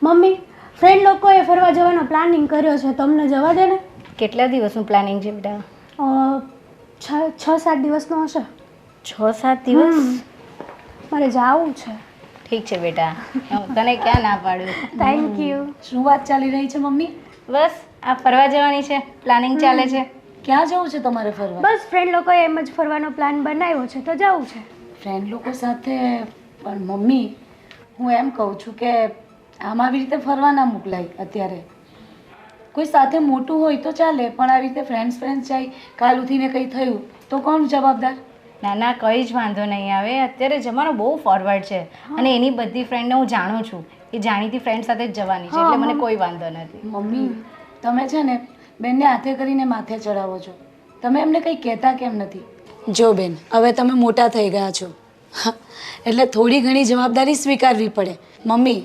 Mummy friend લોકોએ ફરવા જવાનો પ્લાનિંગ કર્યો છે, તમને જવા દે ને. કેટલા દિવસનું પ્લાનિંગ છે બેટા? 6-7 દિવસનો હશે. 6-7 દિવસ? મારે જવું છે. ઠીક છે બેટા, હું તને ક્યાં ના પાડું. Thank you. શું વાત ચાલી રહી છે મમ્મી? બસ આ ફરવા જવાની છે, પ્લાનિંગ ચાલે છે. ક્યાં જવું છે તમારે ફરવા? બસ ફ્રેન્ડ લોકોએ એમ જ ફરવાનો પ્લાન બનાવ્યો છે તો જવું છે. ફ્રેન્ડ લોકો સાથે? પણ મમ્મી હું એમ કહું છું કે આમ આવી રીતે ફરવા ના મોકલાય અત્યારે. કોઈ સાથે મોટું હોય તો ચાલે, પણ આવી રીતે ફ્રેન્ડ્સ જાય, કાલ ઉઠીને કંઈ થયું તો કોણ જવાબદાર? ના ના, કંઈ જ વાંધો નહીં આવે. અત્યારે જમાનો બહુ ફોરવર્ડ છે અને એની બધી ફ્રેન્ડને હું જાણું છું. એ જાણીતી ફ્રેન્ડ સાથે જ જવાની છે, એટલે મને કોઈ વાંધો નથી. મમ્મી તમે છે ને બેનને હાથે કરીને માથે ચડાવો છો. તમે એમને કંઈ કહેતા કેમ નથી? જો બેન, હવે તમે મોટા થઈ ગયા છો એટલે થોડી ઘણી જવાબદારી સ્વીકારવી પડે. મમ્મી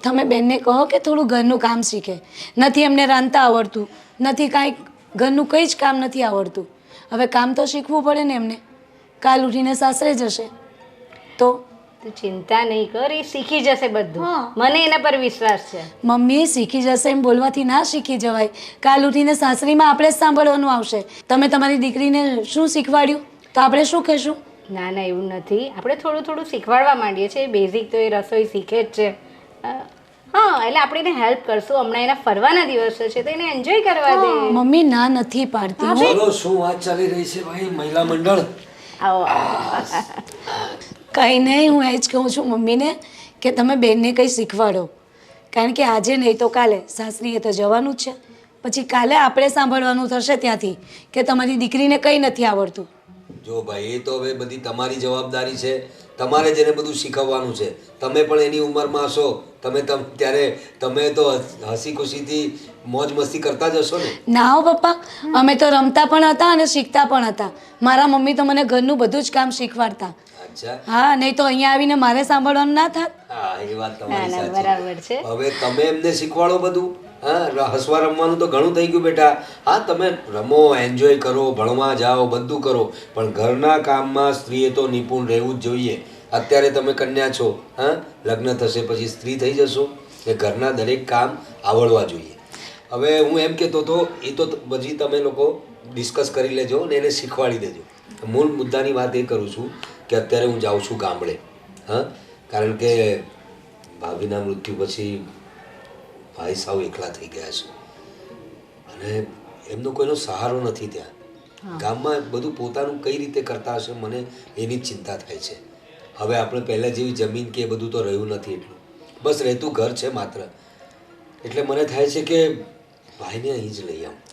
તમે બેનને કહો કે થોડું ઘરનું કામ શીખે. નથી એમને રાંધતા આવડતું, નથી કાંઈ ઘરનું કંઈ જ કામ નથી આવડતું. હવે કામ તો શીખવું પડે ને એમને. કાલ ઉઠીને સાસરે જશે તો તું ચિંતા નહીં કર, એ શીખી જશે બધું. મને એના પર વિશ્વાસ છે. મમ્મી શીખી જશે એમ બોલવાથી ના શીખી જવાય. કાલ ઉઠીને સાસરીમાં આપણે જ સાંભળવાનું આવશે. તમે તમારી દીકરીને શું શીખવાડ્યું તો આપણે શું કહેશું? ના ના, એવું નથી. આપણે થોડું થોડું શીખવાડવા માંડીએ છીએ. બેઝિક તો એ રસોઈ શીખે જ છે. હા, એટલે આપણે એને હેલ્પ કરશું. હમણાં એના ફરવાના દિવસો છે તો એને એન્જોય કરવા દે. મમ્મી ના નથી પાડતી. બોલો શું વાત ચાલી રહી છે ભાઈ મહિલા મંડળ? આવો કંઈ નહીં, હું એ જ કહું છું મમ્મીને કે તમે બેનને કંઈ શીખવાડો. કારણ કે આજે નહીં તો કાલે સાસરીએ તો જવાનું જ છે. પછી કાલે આપણે સાંભળવાનું થશે ત્યાંથી કે તમારી દીકરીને કંઈ નથી આવડતું. જો ભાઈ એ તો હવે બધી તમારી જવાબદારી છે. તમારે જ એને બધું શીખવવાનું છે. તમે પણ એની ઉંમરમાં હશો. ત્યારે તમે તો હસી ખુશીથી મોજ મસ્તી કરતા જ હશો ને? ના હો પપ્પા, અમે તો રમતા પણ હતા અને શીખતા પણ હતા. મારા મમ્મી તો મને ઘરનું બધું જ કામ શીખવાડતા. અચ્છા. હા, નહીં તો અહીંયા આવીને મારે સાંભળવાનું ના થાત. હા, એ વાત ના તમારી ના, સાચી. બરાબર છે. હવે તમે એમને શીખવાડો બધું. હા, હસવા રમવાનું તો ઘણું થઈ ગયું બેટા. હા, તમે રમો, એન્જોય કરો, ભણવા જાઓ, બધું કરો, પણ ઘરના કામમાં સ્ત્રીએ તો નિપુણ રહેવું જ જોઈએ. અત્યારે તમે કન્યા છો, હા, લગ્ન થશે પછી સ્ત્રી થઈ જશો કે ઘરના દરેક કામ આવડવા જોઈએ. હવે હું એમ કહેતો હતો, એ તો પછી તમે લોકો ડિસ્કસ કરી લેજો ને એને શીખવાડી દેજો. મૂળ મુદ્દાની વાત એ કરું છું કે અત્યારે હું જાઉં છું ગામડે. હા, કારણ કે ભાભીના મૃત્યુ પછી ભાઈ સાવ એકલા થઈ ગયા છે અને એમનો કોઈનો સહારો નથી ત્યાં. ગામમાં બધું પોતાનું કઈ રીતે કરતા હશે મને એની જ ચિંતા થાય છે. હવે આપણે પહેલાં જેવી જમીન કે એ બધું તો રહ્યું નથી એટલું. બસ રહેતું ઘર છે માત્ર. એટલે મને થાય છે કે ભાઈને અહીં જ લઈ આવું.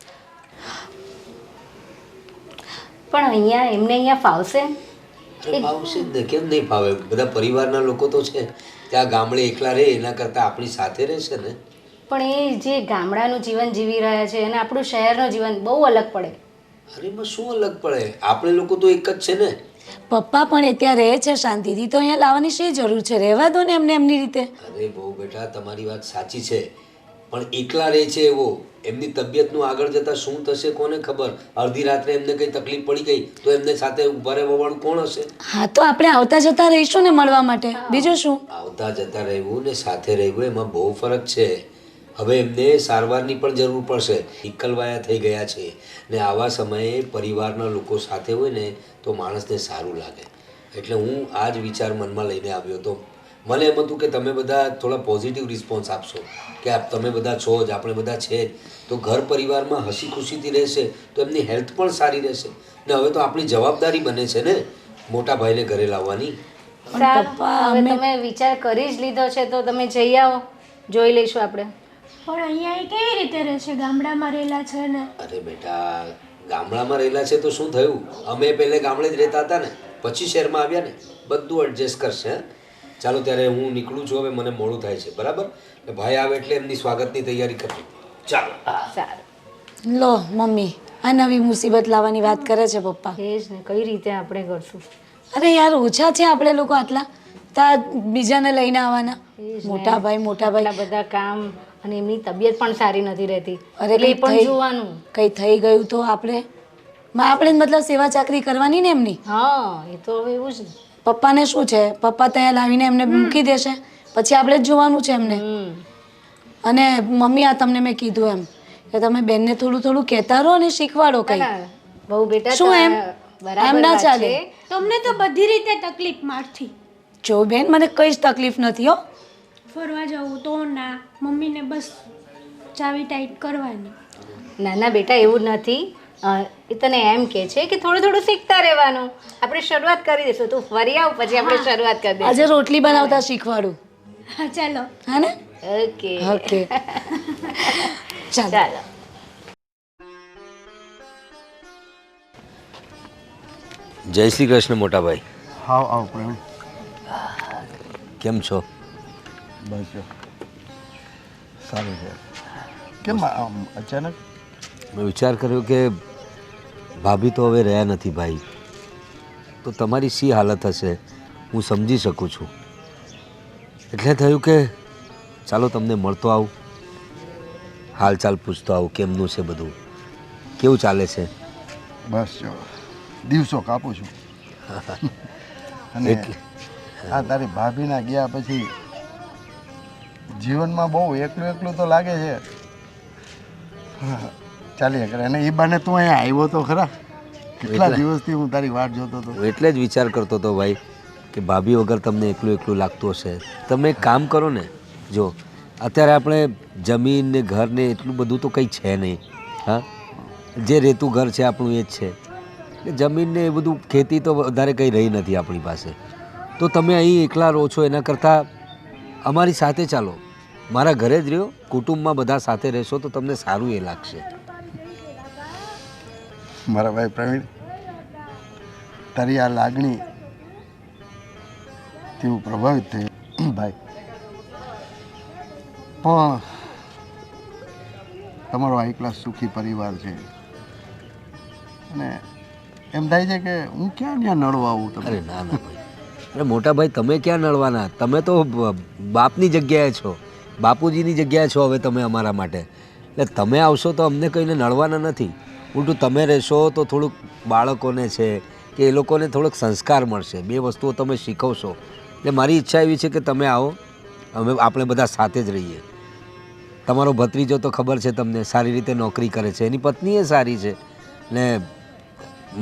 પણ અહીંયા ફાવશે? અરે ફાવશે જ ને, કેમ નહીં ફાવે? બધા પરિવારના લોકો તો છે ત્યાં ગામડે એકલા રહે એના કરતાં આપણી સાથે રહેશે ને. પણ એ જે ગામડાનું જીવન જીવી રહ્યા છે અને આપણું શહેરનું જીવન બહુ અલગ પડે. અરે એમાં શું અલગ પડે? આપણે લોકો તો એક જ છે ને. પપ્પા પણ અત્યારે રહે છે શાંતિથી, તો અહીંયા લાવવાની શી જરૂર છે? રહેવા દો ને એમને એમની રીતે. અરે બહુ બેટા, તમારી વાત સાચી છે, પણ એકલા રહે છે એવો. એમની તબિયતનું આગળ જતાં શું થશે કોને ખબર? અડધી રાત્રે એમને કંઈ તકલીફ પડી ગઈ તો એમને સાથે ઊભા રહેવાવાળું કોણ હશે? હા, તો આપણે આવતા જતા રહીશું ને મળવા માટે, બીજું શું? આવતા જતા રહેવું ને સાથે રહેવું એમાં બહુ ફરક છે. હવે એમને સારવારની પણ જરૂર પડશે. એકલવાયા થઈ ગયા છે ને આવા સમયે પરિવારના લોકો સાથે હોય ને તો માણસને સારું લાગે. એટલે હું આ જ વિચાર મનમાં લઈને આવ્યો હતો. મને એમ હતું કે તમે બધા થોડા પોઝિટિવ રિસ્પોન્સ આપશો કે તમે બધા છો જ, આપણે બધા છે જ, તો ઘર પરિવારમાં હસી ખુશીથી રહેશે તો એમની હેલ્થ પણ સારી રહેશે. ને હવે તો આપણી જવાબદારી બને છે ને મોટા ભાઈને ઘરે લાવવાની. સારું, હવે તમે વિચાર કરી જ લીધો છે તો તમે જઈ આવો, જોઈ લઈશું આપણે. પણ અહીંયા એ કેવી રીતે રહેશે? ગામડામાં રહેલા છે ને. અરે બેટા, ગામડામાં રહેલા છે તો શું થયું? અમે પહેલે ગામડે જ રહેતા હતા ને, પછી શહેરમાં આવ્યા ને. બધું એડજસ્ટ કરશે. ચાલો ત્યારે હું નીકળું છું, હવે મને મોડું થાય છે. બરાબર? ભાઈ આવે એટલે એમની સ્વાગતની તૈયારી કરવી. ચાલો. સારું. લો મમ્મી, આ નવી મુસીબત લાવવાની વાત કરે છે પપ્પા. એ જ ને, કઈ રીતે આપણે કરશું? અરે યાર, ઓછા છે આપણે લોકો આટલા, તા બીજાને લઈને આવવાના. મોટા ભાઈ આટલા બધા કામ અને એમની તબિયત પણ સારી નથી રહેતી. અરે એટલે એ પણ જોવાનું. કંઈ થઈ ગયું તો આપણે મતલબ સેવા ચાકરી કરવાની ને એમની. હા, એ તો હવે એવું જ ને. પપ્પાને શું છે? પપ્પા ત્યાં લાવીને એમને મૂકી દેશે, પછી આપણે જ જોવાનું છે એમને. અને મમ્મી આ તમને મેં કીધું એમ કે તમે બેનને થોડું થોડું કહેતા રહો અને શીખવાડો કંઈ. ના, બહુ બેટા શું એમ? બરાબર એમ ના વાત ચાલે. છે. તમને તો બધી રીતે તકલીફ મારથી. જો બેન મને કઈ જ તકલીફ નથી હો. ફરવા જવું તો ના, મમ્મીને બસ ચાવી ટાઈટ કરવાની. ના ના બેટા એવું નથી. એ તને એમ કે છે કે થોડું થોડું શીખતા રહેવાનું. આપણે શરૂઆત કરી દઈશું, તું ફરી આવ પછી આપણે શરૂઆત કરી દઈશું. આજે રોટલી બનાવતા શીખવાડું. હા ચાલો. હા ને? ઓકે ઓકે ચાલો. ચાલો. જય શ્રી કૃષ્ણ મોટા ભાઈ. હાવ આવ પ્રવીણ. કેમ છો? બસ જો સારું છે. કેમ આમ અચાનક? મેં વિચાર કર્યો કે ભાભી તો હવે રહ્યા નથી ભાઈ, તો તમારી શી હાલત હશે હું સમજી શકું છું. એટલે થયું કે ચાલો તમને મળતો આવું, હાલચાલ પૂછતો આવું, કેમનું છે બધું, કેવું ચાલે છે. બસ જો દિવસો કાપું છું. અને આ તારી ભાભીના ગયા પછી જીવનમાં બહુ એકલું એકલું તો લાગે છે. ચાલ્યા કરે. અને એ બાને તું અહીંયા આવ્યો તો ખરા. કેટલા દિવસથી હું તારી વાટ જોતો હતો. હું એટલે જ વિચાર કરતો હતો ભાઈ કે ભાભી વગર તમને એકલું એકલું લાગતું હશે. તમે એક કામ કરો ને, જો અત્યારે આપણે જમીન ને ઘર ને એટલું બધું તો કંઈ છે નહીં. હા, જે રેતું ઘર છે આપણું એ જ છે. એટલે જમીન ને એ બધું ખેતી તો વધારે કંઈ રહી નથી આપણી પાસે. તો તમે અહીં એકલા રહો છો એના કરતાં અમારી સાથે ચાલો, મારા ઘરે જ રહ્યો, કુટુંબમાં બધા સાથે રહેશો તો તમને સારું એ લાગશે. મારા ભાઈ પ્રવીણ, તારી આ લાગણી થી હું પ્રભાવિત થયો ભાઈ. પણ તમારો આ એકલા સુખી પરિવાર છે અને એમ થાય છે કે હું ક્યાં ત્યાં નડવા આવું અરે તમે. ના ના ભાઈ, અરે મોટા ભાઈ તમે ક્યાં નડવાના, તમે તો બાપની જગ્યાએ છો, બાપુજીની જગ્યાએ છો હવે તમે અમારા માટે. એટલે તમે આવશો તો અમને કહીને નડવાના નથી, ઉલટું તમે રહેશો તો થોડુંક બાળકોને છે કે એ લોકોને થોડોક સંસ્કાર મળશે, બે વસ્તુઓ તમે શીખવશો. એટલે મારી ઈચ્છા એવી છે કે તમે આવો, આપણે બધા સાથે જ રહીએ. તમારો ભત્રીજો તો ખબર છે તમને, સારી રીતે નોકરી કરે છે, એની પત્ની એ સારી છે ને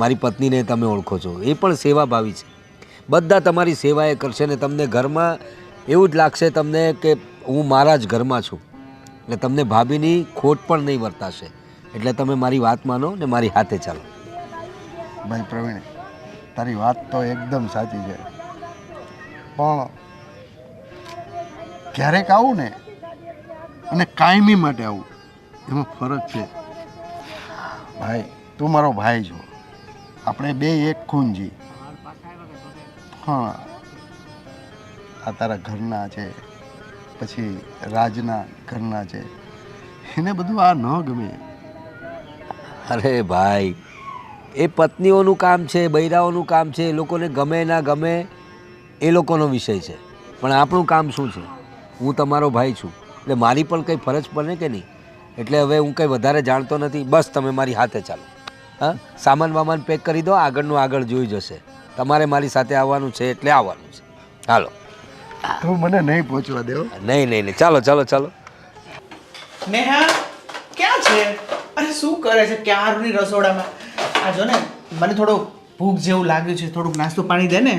મારી પત્નીને તમે ઓળખો છો, એ પણ સેવાભાવી છે. બધા તમારી સેવા એ કરશે ને તમને ઘરમાં એવું જ લાગશે તમને કે હું મારા જ ઘરમાં છું. એટલે તમને ભાભીની ખોટ પણ નહીં વર્તાશે. એટલે તમે મારી વાત માનો ને મારી હાથે ચાલો. ભાઈ પ્રવીણ, તારી વાત તો એકદમ સાચી છે, પણ ક્યારેક આવું ને અને કાયમી માટે આવું એમાં ફરક છે. ભાઈ તું મારો ભાઈ છો, આપણે બે એક ખૂન જી. હા, આ તારા ઘરના છે, પછી રાજના ઘરના છે, એને બધું આ ન ગમે. અરે ભાઈ, એ પત્નીઓનું કામ છે, બૈરાઓનું કામ છે, એ લોકોને ગમે ના ગમે એ લોકોનો વિષય છે, પણ આપણું કામ શું છે. હું તમારો ભાઈ છું એટલે મારી પણ કંઈ ફરજ પડે કે નહીં. એટલે હવે હું કંઈ વધારે જાણતો નથી, બસ તમે મારી હાથે ચાલો. હા, સામાન વામાન પેક કરી દો, આગળનું આગળ જોઈ જશે. તમારે મારી સાથે આવવાનું છે એટલે આવવાનું છે. હાલો. તું મને નહીં પહોંચવા દેવો. નહીં નહીં નહીં, ચાલો ચાલો ચાલો. નેહા ક્યાં છે? અરે શું કરે છે ક્યારની રસોડામાં? આ જો ને મને થોડો ભૂખ જેવું લાગ્યું છે, થોડુંક નાસ્તો પાણી દે ને.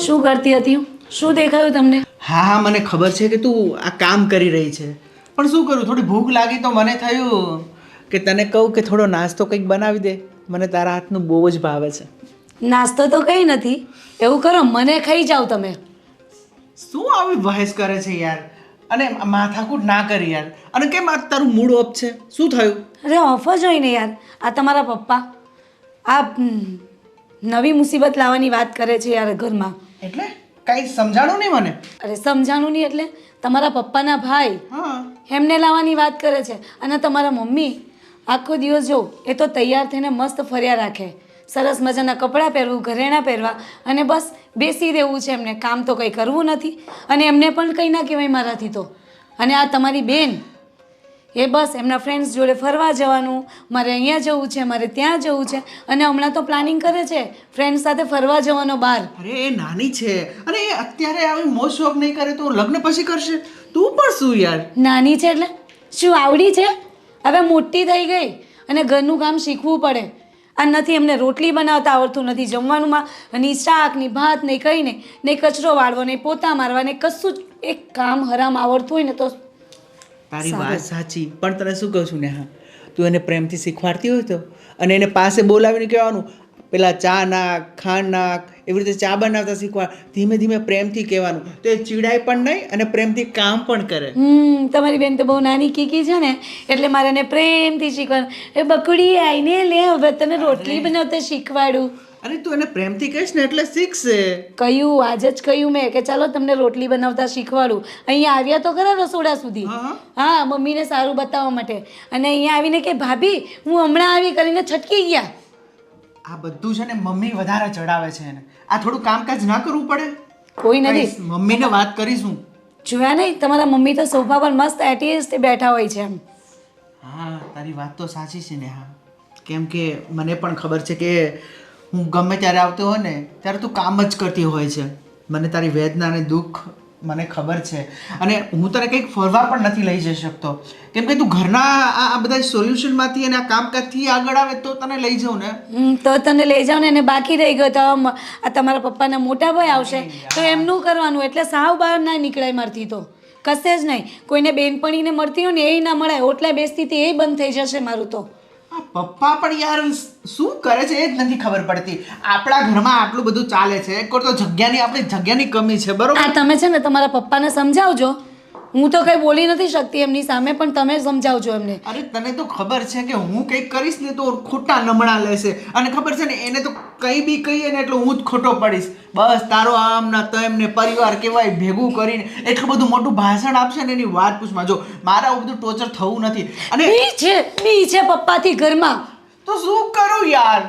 શું કરતી હતી હું? શું દેખાયું તમને? હા હા મને ખબર છે કે તું આ કામ કરી રહી છે, પણ શું કરું, થોડી ભૂખ લાગી તો મને થયું કે તને કહું કે થોડો નાસ્તો કંઈક બનાવી દે. મને તારા હાથનું બહુ જ ભાવે છે. નાસ્તો તો કંઈ નથી, એવું કરો મને ખાઈ જાઓ તમે. શું આવી બહેસ કરે છે યાર, અને માથાકૂટ ના કરી યાર. અને કેમ આ તારું મૂડ ઓફ છે, શું થયું? અરે ઓફ જ હોય ને યાર, આ તમારા પપ્પા આ નવી મુસીબત લાવવાની વાત કરે છે યાર ઘરમાં. એટલે કાંઈ સમજાણું નહીં મને. અરે સમજાણું નહીં એટલે તમારા પપ્પાના ભાઈ હા એમને લાવવાની વાત કરે છે. અને તમારા મમ્મી આખો દિવસ જો એ તો તૈયાર થઈને મસ્ત ફર્યા રાખે, સરસ મજાના કપડાં પહેરવું, ઘરેણાં પહેરવા અને બસ બેસી રહેવું છે એમને, કામ તો કંઈ કરવું નથી. અને એમને પણ કંઈ ના કહેવાય મારાથી તો. અને આ તમારી બેન એ બસ એમના ફ્રેન્ડ્સ જોડે ફરવા જવાનું, મારે અહીંયા જવું છે, મારે ત્યાં જવું છે. અને હમણાં તો પ્લાનિંગ કરે છે ફ્રેન્ડ સાથે ફરવા જવાનો બહાર. અરે એ નાની છે અને એ અત્યારે આવી મોજ શોખ નહીં કરે તો લગ્ન પછી કરશે. તું પણ શું યાર? નાની છે એટલે શું આવડી છે? હવે મોટી થઈ ગઈ અને ઘરનું કામ શીખવું પડે. આ નથી એમને રોટલી બનાવતા આવડતું, નથી જમવાનુંમાં ની શાક ની ભાત નહીં કંઈ નહીં, નહીં કચરો વાળવો નહીં, પોતા મારવા નહીં, કશું જ એક કામ હરામ આવડતું હોય ને તો તારી વાત સાચી, પણ તને શું કહું છું નેહા, તું એને પ્રેમથી શીખવાડતી હોય તો, અને એને પાસે બોલાવીને કહેવાનું પેલા ચા નાખ, ખાંડ નાખ, એવી રીતે ચા બનાવતા શીખવાડ. ધીમે ધીમે પ્રેમથી કહેવાનું, તો એ ચીડાય પણ નહીં અને પ્રેમથી કામ પણ કરે. તમારી બેન તો બહુ નાની કીકી છે ને, એટલે મારે એને પ્રેમથી શીખવાનું. એ બકડી આવીને લે હવે તને રોટલી બનાવતા શીખવાડું. અરે તું એને પ્રેમથી કહીશ ને એટલે શીખશે. કહ્યું આજે જ કહ્યું મેં કે ચાલો તમને રોટલી બનાવતા શીખવાડું. અહીંયા આવ્યા તો ખરા રસોડા સુધી, હા મમ્મીને સારું બતાવવા માટે, અને અહીંયા આવીને કે ભાભી હું હમણાં આવી કરીને છટકી ગયા. આ બધું છે ને મમ્મી વધારે ચડાવે છે એને. આ થોડું કામકાજ ના કરવું પડે? કોઈ નથી. મમ્મીને વાત કરીશું. જોયા નહીં તમારા મમ્મી તો સોફા પર મસ્ત એટીએસ બેઠા હોય છે એમ. હા તારી વાત તો સાચી છે ને. હા, કેમ કે મને પણ ખબર છે કે હું ગમે ત્યારે આવતો હોય ને ત્યારે તું કામ જ કરતી હોય છે. મને તારી વેદના અને દુઃખ મને ખબર છે, અને હું તને કંઈક ફરવા પણ નથી લઈ જઈ શકતો, કેમ કે તું ઘરના આ બધા સોલ્યુશનમાંથી અને આ કામકાજથી આગળ આવે તો તને લઈ જાઉં ને. તો તને લઈ જાઉં ને. એને બાકી રહી ગયો તો આ તમારા પપ્પાના મોટા ભાઈ આવશે તો એમનું કરવાનું, એટલે સાવ બહાર ના નીકળાય મારથી તો કશે જ નહીં. કોઈને બેનપણીને મળતી હોય ને એ ના મળાય, ઓટલા બેસતી હતી એ બંધ થઈ જશે મારું તો. આ પપ્પા પણ યાર શું કરે છે એ જ નથી ખબર પડતી. આપણા ઘરમાં આટલું બધું ચાલે છે, એક તો આપણી જગ્યાની કમી છે, બરોબર? આ તમે છે ને તમારા પપ્પાને સમજાવજો. હું તો કંઈ બોલી નથી શકતી એમની સામે, પણ તમે સમજાવજો એમને. અરે તને તો ખબર છે કે હું કંઈક કરીશ ને તો ખોટા નમણા લેશે, અને ખબર છે ને એને તો કંઈ બી કહીએ ને એટલે હું જ ખોટો પડીશ. બસ તારો આમ ના તેમ ને પરિવાર કહેવાય ભેગું કરીને એટલું બધું મોટું ભાષણ આપશે ને એની વાત પૂછમાં. જો મારે આવું બધું ટોર્ચર થવું નથી. અને બી છે પપ્પાથી ઘરમાં, તો શું કરું યાર?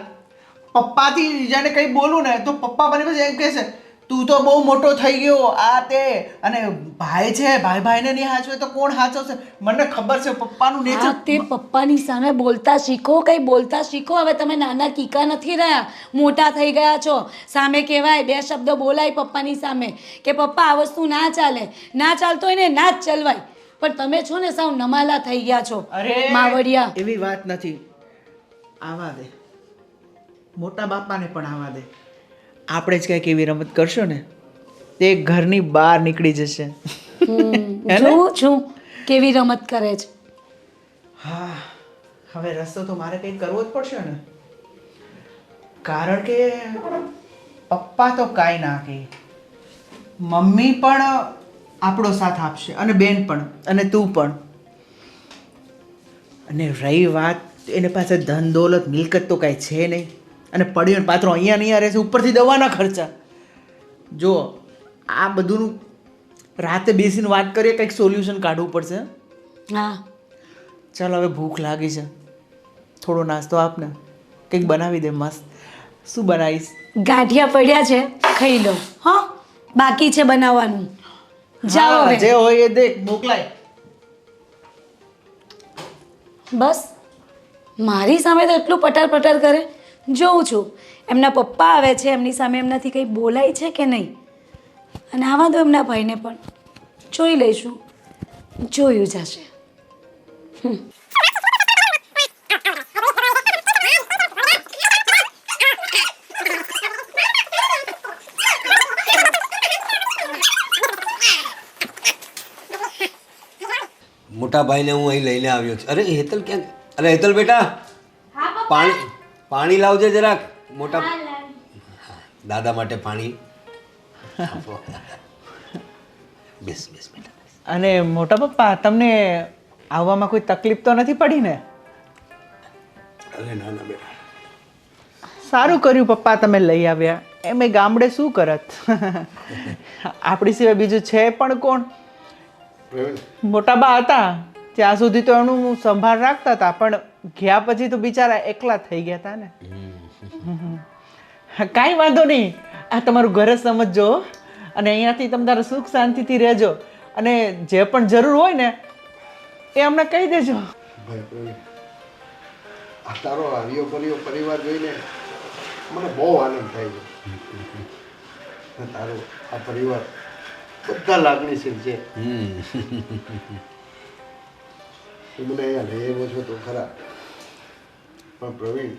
પપ્પાથી જેને કંઈ બોલું ને તો પપ્પા મને પછી એમ કહે છે તું તો બહુ મોટો થઈ ગયો આ તે, અને ભાઈ છે ભાઈને નહીં હાચવે તો કોણ હાચવશે? મને ખબર છે પપ્પાનું નેચર. તે પપ્પાની સામે બોલતા શીખો, કંઈ બોલતા શીખો. હવે તમે નાના કીકા નથી રહ્યા, મોટા થઈ ગયા છો. સામે કહેવાય, બે શબ્દ બોલાય પપ્પાની સામે કે પપ્પા આ વસ્તુ ના ચાલે. ના ચાલતો હોય ને ના જ ચલવાય, પણ તમે છો ને સાવ નમાલા થઈ ગયા છો. અરે માવડિયા એવી વાત નથી. આવા દે, મોટા બાપાને પણ આવા દે. આપણે જ કંઈક એવી રમત કરશો ને તે ઘરની બહાર નીકળી જશે. જોઉં છું કેવી રમત કરે છે. હા, હવે રસ્તો તો મારે કંઈક કરવો જ પડશે ને, કારણ કે પપ્પા તો કાંઈ ના કહે, મમ્મી પણ આપણો સાથ આપશે, અને બેન પણ, અને તું પણ. અને રહી વાત એને પાસે ધન દોલત મિલકત તો કાંઈ છે નહીં, અને પડ્યો પાત્રો અહીંયા નહીં રહેશે, ઉપરથી દવાના ખર્ચા. જો આ બધું રાતે બેસીને વાત કરીએ, કંઈક સોલ્યુશન કાઢવું પડશે. હા ચાલ હવે ભૂખ લાગી છે, થોડો નાસ્તો આપ ને, કંઈક બનાવી દે મસ્ત. શું બનાવીશ? ગાંઠિયા પડ્યા છે, ખાઈ લો. હા બાકી છે બનાવવાનું. જાઓ હવે. જે હોય એ દેખ મોકલાય. બસ મારી સામે તો એટલું પટાર પટાર કરે. જોઉં છું એમના પપ્પા આવે છે, એમની સામે એમનાથી કંઈ બોલાય છે કે નહીં, અને આવા દો એમના ભાઈને પણ. જોઈ લઈશું, જોયું જશે. મોટા ભાઈને હું અહીં લઈને આવ્યો છું. અરે હેતલ ક્યાં? અરે હેતલ બેટા, પાણી લાવજે જરાક. મોટા દાદા માટે પાણી. બેસ બેસ બેટા. અને મોટા પપ્પા તમને આવવામાં કોઈ તકલીફ તો નથી પડી ને? અરે ના ના બેટા, સારું કર્યું પપ્પા તમે લઈ આવ્યા. એમ ગામડે શું કરત? આપણી સિવાય બીજું છે પણ કોણ? મોટા બા હતા ત્યાં સુધી તો એનું સંભાળ રાખતા હતા, પણ ગયા પછી તો બિચારા એકલા થઈ ગયા હતા ને. કાંઈ વાંધો નહીં, આ તમારું ઘર જ સમજજો, અને અહીંયાથી તમે તારા સુખ શાંતિથી રહેજો, અને જે પણ જરૂર હોય ને એ અમને કહી દેજો. આ તારો હરિયો ભર્યો પરિવાર જોઈને મને બહુ આનંદ થાય છે. તારો આ પરિવાર બધા લાગણીશીલ છે. હમ. તું મને અહીંયા લઈ આવ્યો છો તો ખરા, પણ પ્રવીણ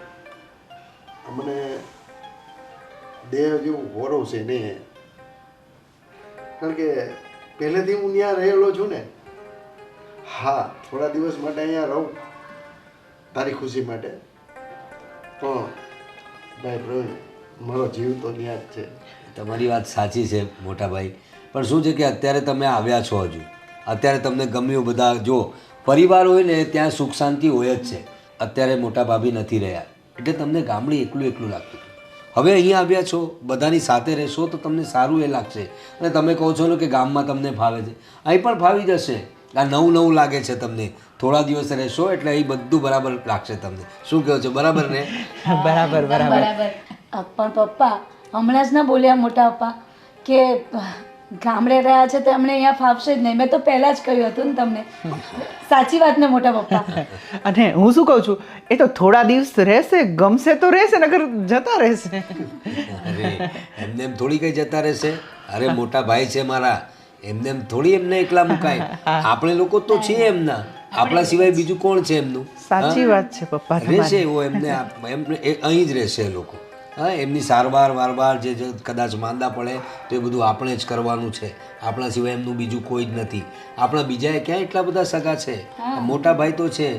અમને દેહ જેવું હોરું છે નહીં. કારણ કે પહેલેથી હું ત્યાં રહેલો છું ને. હા, થોડા દિવસ માટે અહીંયા રહું તારી ખુશી માટે, પણ ભાઈ પ્રવીણ મારો જીવ તો ત્યાં જ છે. તમારી વાત સાચી છે મોટા ભાઈ, પણ શું છે કે અત્યારે તમે આવ્યા છો, હજુ અત્યારે તમને ગમ્યું. બધા જો પરિવાર હોય ને ત્યાં સુખ શાંતિ હોય જ છે. અત્યારે મોટા ભાભી નથી રહ્યા એટલે તમને ગામડે એકલું એકલું લાગતું. હવે અહીંયા આવ્યા છો, બધાની સાથે રહેશો તો તમને સારું એ લાગશે. અને તમે કહો છો ને કે ગામમાં તમને ફાવે છે, અહીં પણ ફાવી જશે. આ નવું નવું લાગે છે તમને. થોડા દિવસ રહેશો એટલે અહીં બધું બરાબર લાગશે તમને. શું કહો છો, બરાબર ને? બરાબર બરાબર બરાબર. પણ પપ્પા હમણાં જ ના બોલ્યા મોટા પપ્પા કે ગામડે રહ્યા છે તો એમણે અહીંયા ફાવશે જ નહીં. મેં તો પહેલાં જ કહ્યું હતું ને તમને. સાચી વાત ને મોટા પપ્પા? અને હું શું કહું છું, એ તો થોડા દિવસ રહેશે, ગમશે તો રહેશે, નકર જતા રહેશે. અરે એમને એમ થોડી કઈ જતા રહેશે. અરે મોટા ભાઈ છે મારા, એમને એમ થોડી એમને એકલા મુકાય. આપણે લોકો તો છીએ એમના, આપણા સિવાય બીજું કોણ છે એમનું? સાચી વાત છે પપ્પા રહેશે એવો એમને અહીં જ રહેશે એ લોકો. હા, એમની સારવાર વારવાર જે કદાચ માંદા પડે તો એ બધું આપણે જ કરવાનું છે. આપણા સિવાય એમનું બીજું કોઈ જ નથી. આપણા બીજા ક્યાં એટલા બધા સગા છે? મોટા ભાઈ તો છે.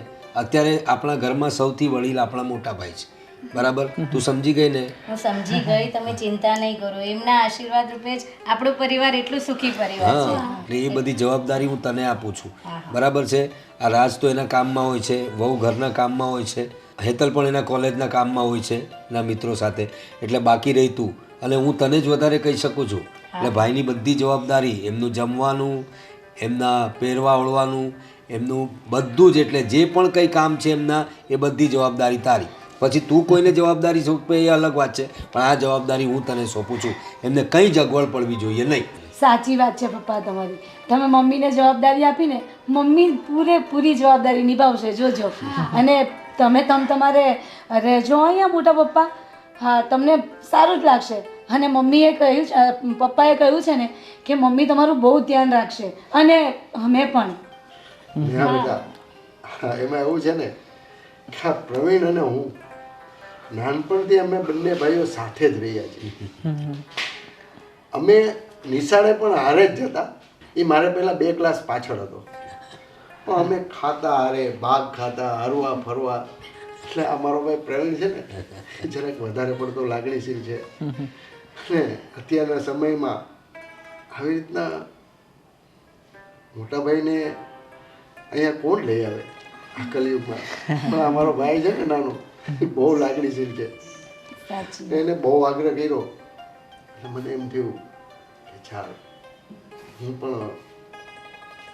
અત્યારે આપણા ઘરમાં સૌથી વડીલ આપણા મોટા ભાઈ છે. બરાબર? તું સમજી ગઈ ને? હું સમજી ગઈ, તમે ચિંતા નહીં કરો. એમના આશીર્વાદ રૂપે જ આપણો પરિવાર એટલું સુખી પરિવાર છે. હા, એટલે એ બધી જવાબદારી હું તને આપું છું. બરાબર છે? આ રાજ તો એના કામમાં હોય છે, વહુ ઘરના કામમાં હોય છે, હેતલ પણ એના કોલેજના કામમાં હોય છે એના મિત્રો સાથે. એટલે બાકી રહી તું, અને હું તને જ વધારે કહી શકું છું. એટલે ભાઈની બધી જવાબદારી, એમનું જમવાનું, એમના પહેરવા ઓળવાનું, એમનું બધું જ, એટલે જે પણ કંઈ કામ છે એમના, એ બધી જવાબદારી તારી. પછી તું કોઈને જવાબદારી સોંપે એ અલગ વાત છે, પણ આ જવાબદારી હું તને સોંપું છું. એમને કંઈ જ અગવડ પડવી જોઈએ નહીં. સાચી વાત છે પપ્પા તમારી. તમે મમ્મીને જવાબદારી આપીને, મમ્મી પૂરેપૂરી જવાબદારી નિભાવશે, જોજો. અને તમારે રહેજો અહીંયા મોટા પપ્પા. હા, તમને સારું જ લાગશે. અને મમ્મીએ કહ્યું છે, પપ્પાએ કહ્યું છે ને કે મમ્મી તમારું બહુ ધ્યાન રાખશે, અને અમે પણ. હા બેટા, એમાં એવું છે ને કે આ પ્રવીણ અને હું નાનપણથી અમે બંને ભાઈઓ સાથે જ રહ્યા છીએ. અમે નિશાળે પણ હારે જ જતા. એ મારે પહેલાં 2 ક્લાસ પાછળ હતો, પણ અમે ખાતા હારે, ભાગ ખાતા, હરવા ફરવા. એટલે આ મારો ભાઈ પ્રવીણ છે ને એ જરાક વધારે પડતો લાગણીશીલ છે. અને અત્યારના સમયમાં આવી રીતના મોટા ભાઈને અહીંયા કોણ લઈ આવે આ કલિયુગમાં? પણ આ મારો ભાઈ છે ને નાનો, એ બહુ લાગણીશીલ છે. એને બહુ આગ્રહ કર્યો એટલે મને એમ થયું કે ચાલ હું પણ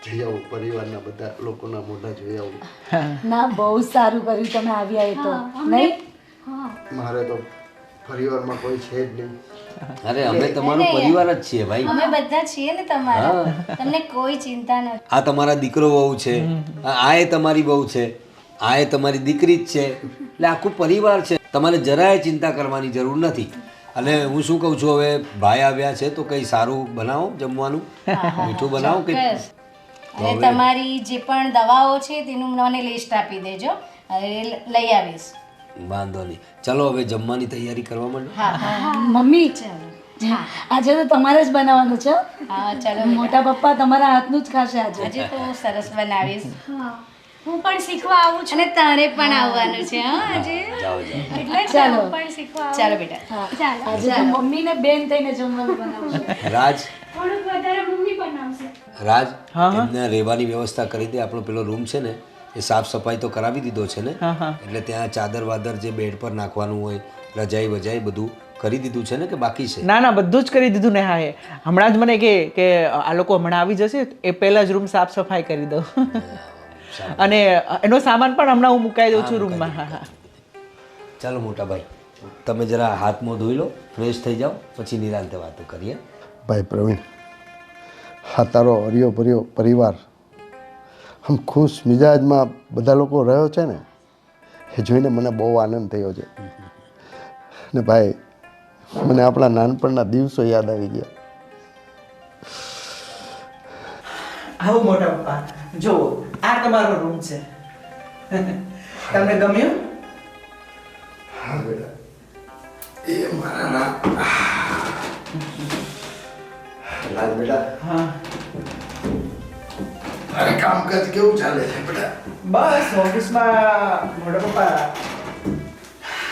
જઈ આવું, પરિવારના બધા લોકોના મોઢા જોઈ આવું. ના, બહુ સારું કર્યું તમે આવ્યા. એ તો નહીં, મારે તો પરિવારમાં કોઈ છે જ નહીં. અરે અમે તમારો પરિવાર જ છીએ ભાઈ. અમે બધા છીએ ને તમારા. તમને કોઈ ચિંતા નથી. આ તમારા દીકરો વહુ છે, આ એ તમારી વહુ છે, આ એ તમારી દીકરી જ છે. એટલે આખું પરિવાર છે. તમારે જરાય ચિંતા કરવાની જરૂર નથી. અને હું શું કહું છું, હવે ભાઈ આવ્યા છે તો કંઈ સારું બનાવો, જમવાનું મીઠું બનાવો કે. અને તમારી જે પણ દવાઓ છે તેનું મને લિસ્ટ આપી દેજો, લઈ આવીશ. વાંધો નહીં. ચલો હવે જમવાની તૈયારી કરવા માંડો. મમ્મી આજે તો તમારે જ બનાવવાનું છે. હા, ચાલો. મોટા પપ્પા તમારા હાથનું જ ખાશે આજે. આજે તો સરસ બનાવીશ. હું પણ શીખવા આવું છું. અને તારે પણ આવવાનું છે. હા, આજે જાઓ જાઓ. એટલે જ ચાલો. હું પણ શીખવા આવું. ચાલો બેટા. ચાલો. આજે તો મમ્મી ને બેન થઈને જમવાનું બનાવશે. રાજ, થોડુંક વધારે મમ્મી બનાવશે. રાજ, એમને રહેવાની વ્યવસ્થા કરી દે. આપણો પેલો રૂમ છે ને એ સાફ સફાઈ તો કરાવી દીધો છે ને, એટલે ત્યાં ચાદર વાદર જે બેડ પર નાખવાનું હોય, રજાઈ વજાઈ બધું કરી દીધું છે ને કે બાકી છે? ના ના, બધું જ કરી દીધું ને. હા, એ હમણાં જ મને કે આ લોકો હમણાં આવી જશે એ પહેલાં જ રૂમ સાફ સફાઈ કરી દઉં. અને એનો સામાન પણ હમણાં હું મુકાઈ દઉં છું રૂમમાં. હા હા, ચાલો મોટા ભાઈ, તમે જરા હાથ મોં ધોઈ લો, ફ્રેશ થઈ જાઓ, પછી નિરાંતે વાતો કરીએ. ભાઈ પ્રવીણ, હા તારો હરિયો ભર્યો પરિવાર આમ ખુશ મિજાજમાં બધા લોકો રહ્યો છે ને, એ જોઈને મને બહુ આનંદ થયો છે. ને ભાઈ મને આપણા નાનપણના દિવસો યાદ આવી ગયા. આવું મોટા પપ્પા જુઓ આ તમારો રૂમ છે તમને ગમ્યું? હા બેટા એ મારા ના લાલ બેટા હા અરે કામકાજ કેવું ચાલે છે બેટા? બસ ઓફિસમાં મોટા પપ્પા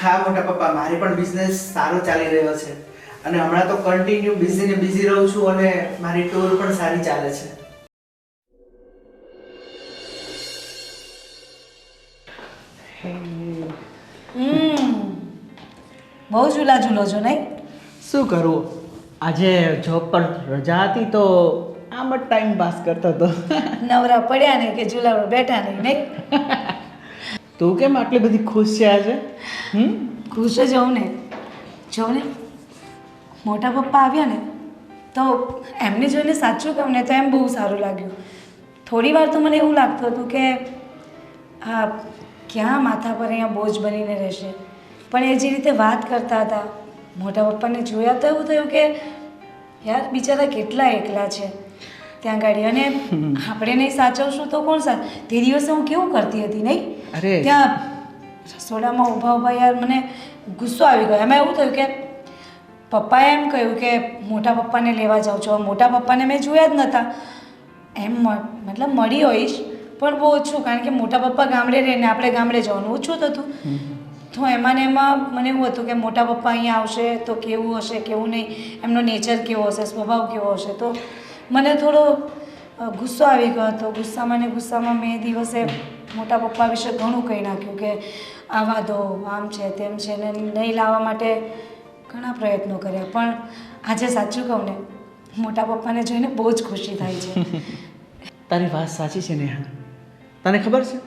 હા મોટા પપ્પા મારી પણ બિઝનેસ સારો ચાલી રહ્યો છે અને હમણાં તો કન્ટિન્યુ બિઝી ને બિઝી રહું છું અને મારી ટૂર પણ સારી ચાલે છે. બહુ ઝૂલા ઝૂલો છો નહીં? શું કરું આજે જોબ પર રજા હતી તો આમ જ ટાઈમ પાસ કરતો હતો. નવરા પડ્યા નહીં કે ઝૂલા પર બેઠા નહીં નહીં? તું કેમ આટલી બધી ખુશ છે આજે? ખુશ જ હોઉં ને. જોઉં ને મોટા પપ્પા આવ્યા ને તો એમને જોઈને સાચું કહું ને તો એમ બહુ સારું લાગ્યું. થોડી વાર તો મને એવું લાગતું હતું કે આ ક્યાં માથા પર અહીંયા બોજ બનીને રહેશે, પણ એ જે રીતે વાત કરતા હતા મોટા પપ્પાને જોયા તો એવું થયું કે યાર બિચારા કેટલા એકલા છે ત્યાં ગાડી, અને આપણે નહીં સાચવશું તો કોણ સાચ. તે દિવસે હું કેવું કરતી હતી નહીં અરે. ત્યાં રસોડામાં ઊભા યાર મને ગુસ્સો આવી ગયો. એમાં એવું થયું કે પપ્પાએ એમ કહ્યું કે મોટા પપ્પાને લેવા જાઉં છું. મોટા પપ્પાને મેં જોયા જ નહોતા. એમ મતલબ મળી હોઈશ પણ બહુ ઓછું, કારણ કે મોટા પપ્પા ગામડે રહે ને આપણે ગામડે જવાનું ઓછું થતું. તો એમાં ને એમાં મને એવું હતું કે મોટા પપ્પા અહીંયા આવશે તો કેવું હશે કેવું નહીં, એમનો નેચર કેવો હશે, સ્વભાવ કેવો હશે. તો મને થોડો ગુસ્સો આવી ગયો હતો. ગુસ્સામાં મેં દિવસે મોટા પપ્પા વિશે ઘણું કહી નાખ્યું કે આવા દો, આમ છે તેમ છે, ને નહીં લાવવા માટે ઘણા પ્રયત્નો કર્યા. પણ આજે સાચું કહું ને મોટા પપ્પાને જોઈને બહુ જ ખુશી થાય છે. તારી વાત સાચી છે નેહા. તને ખબર છે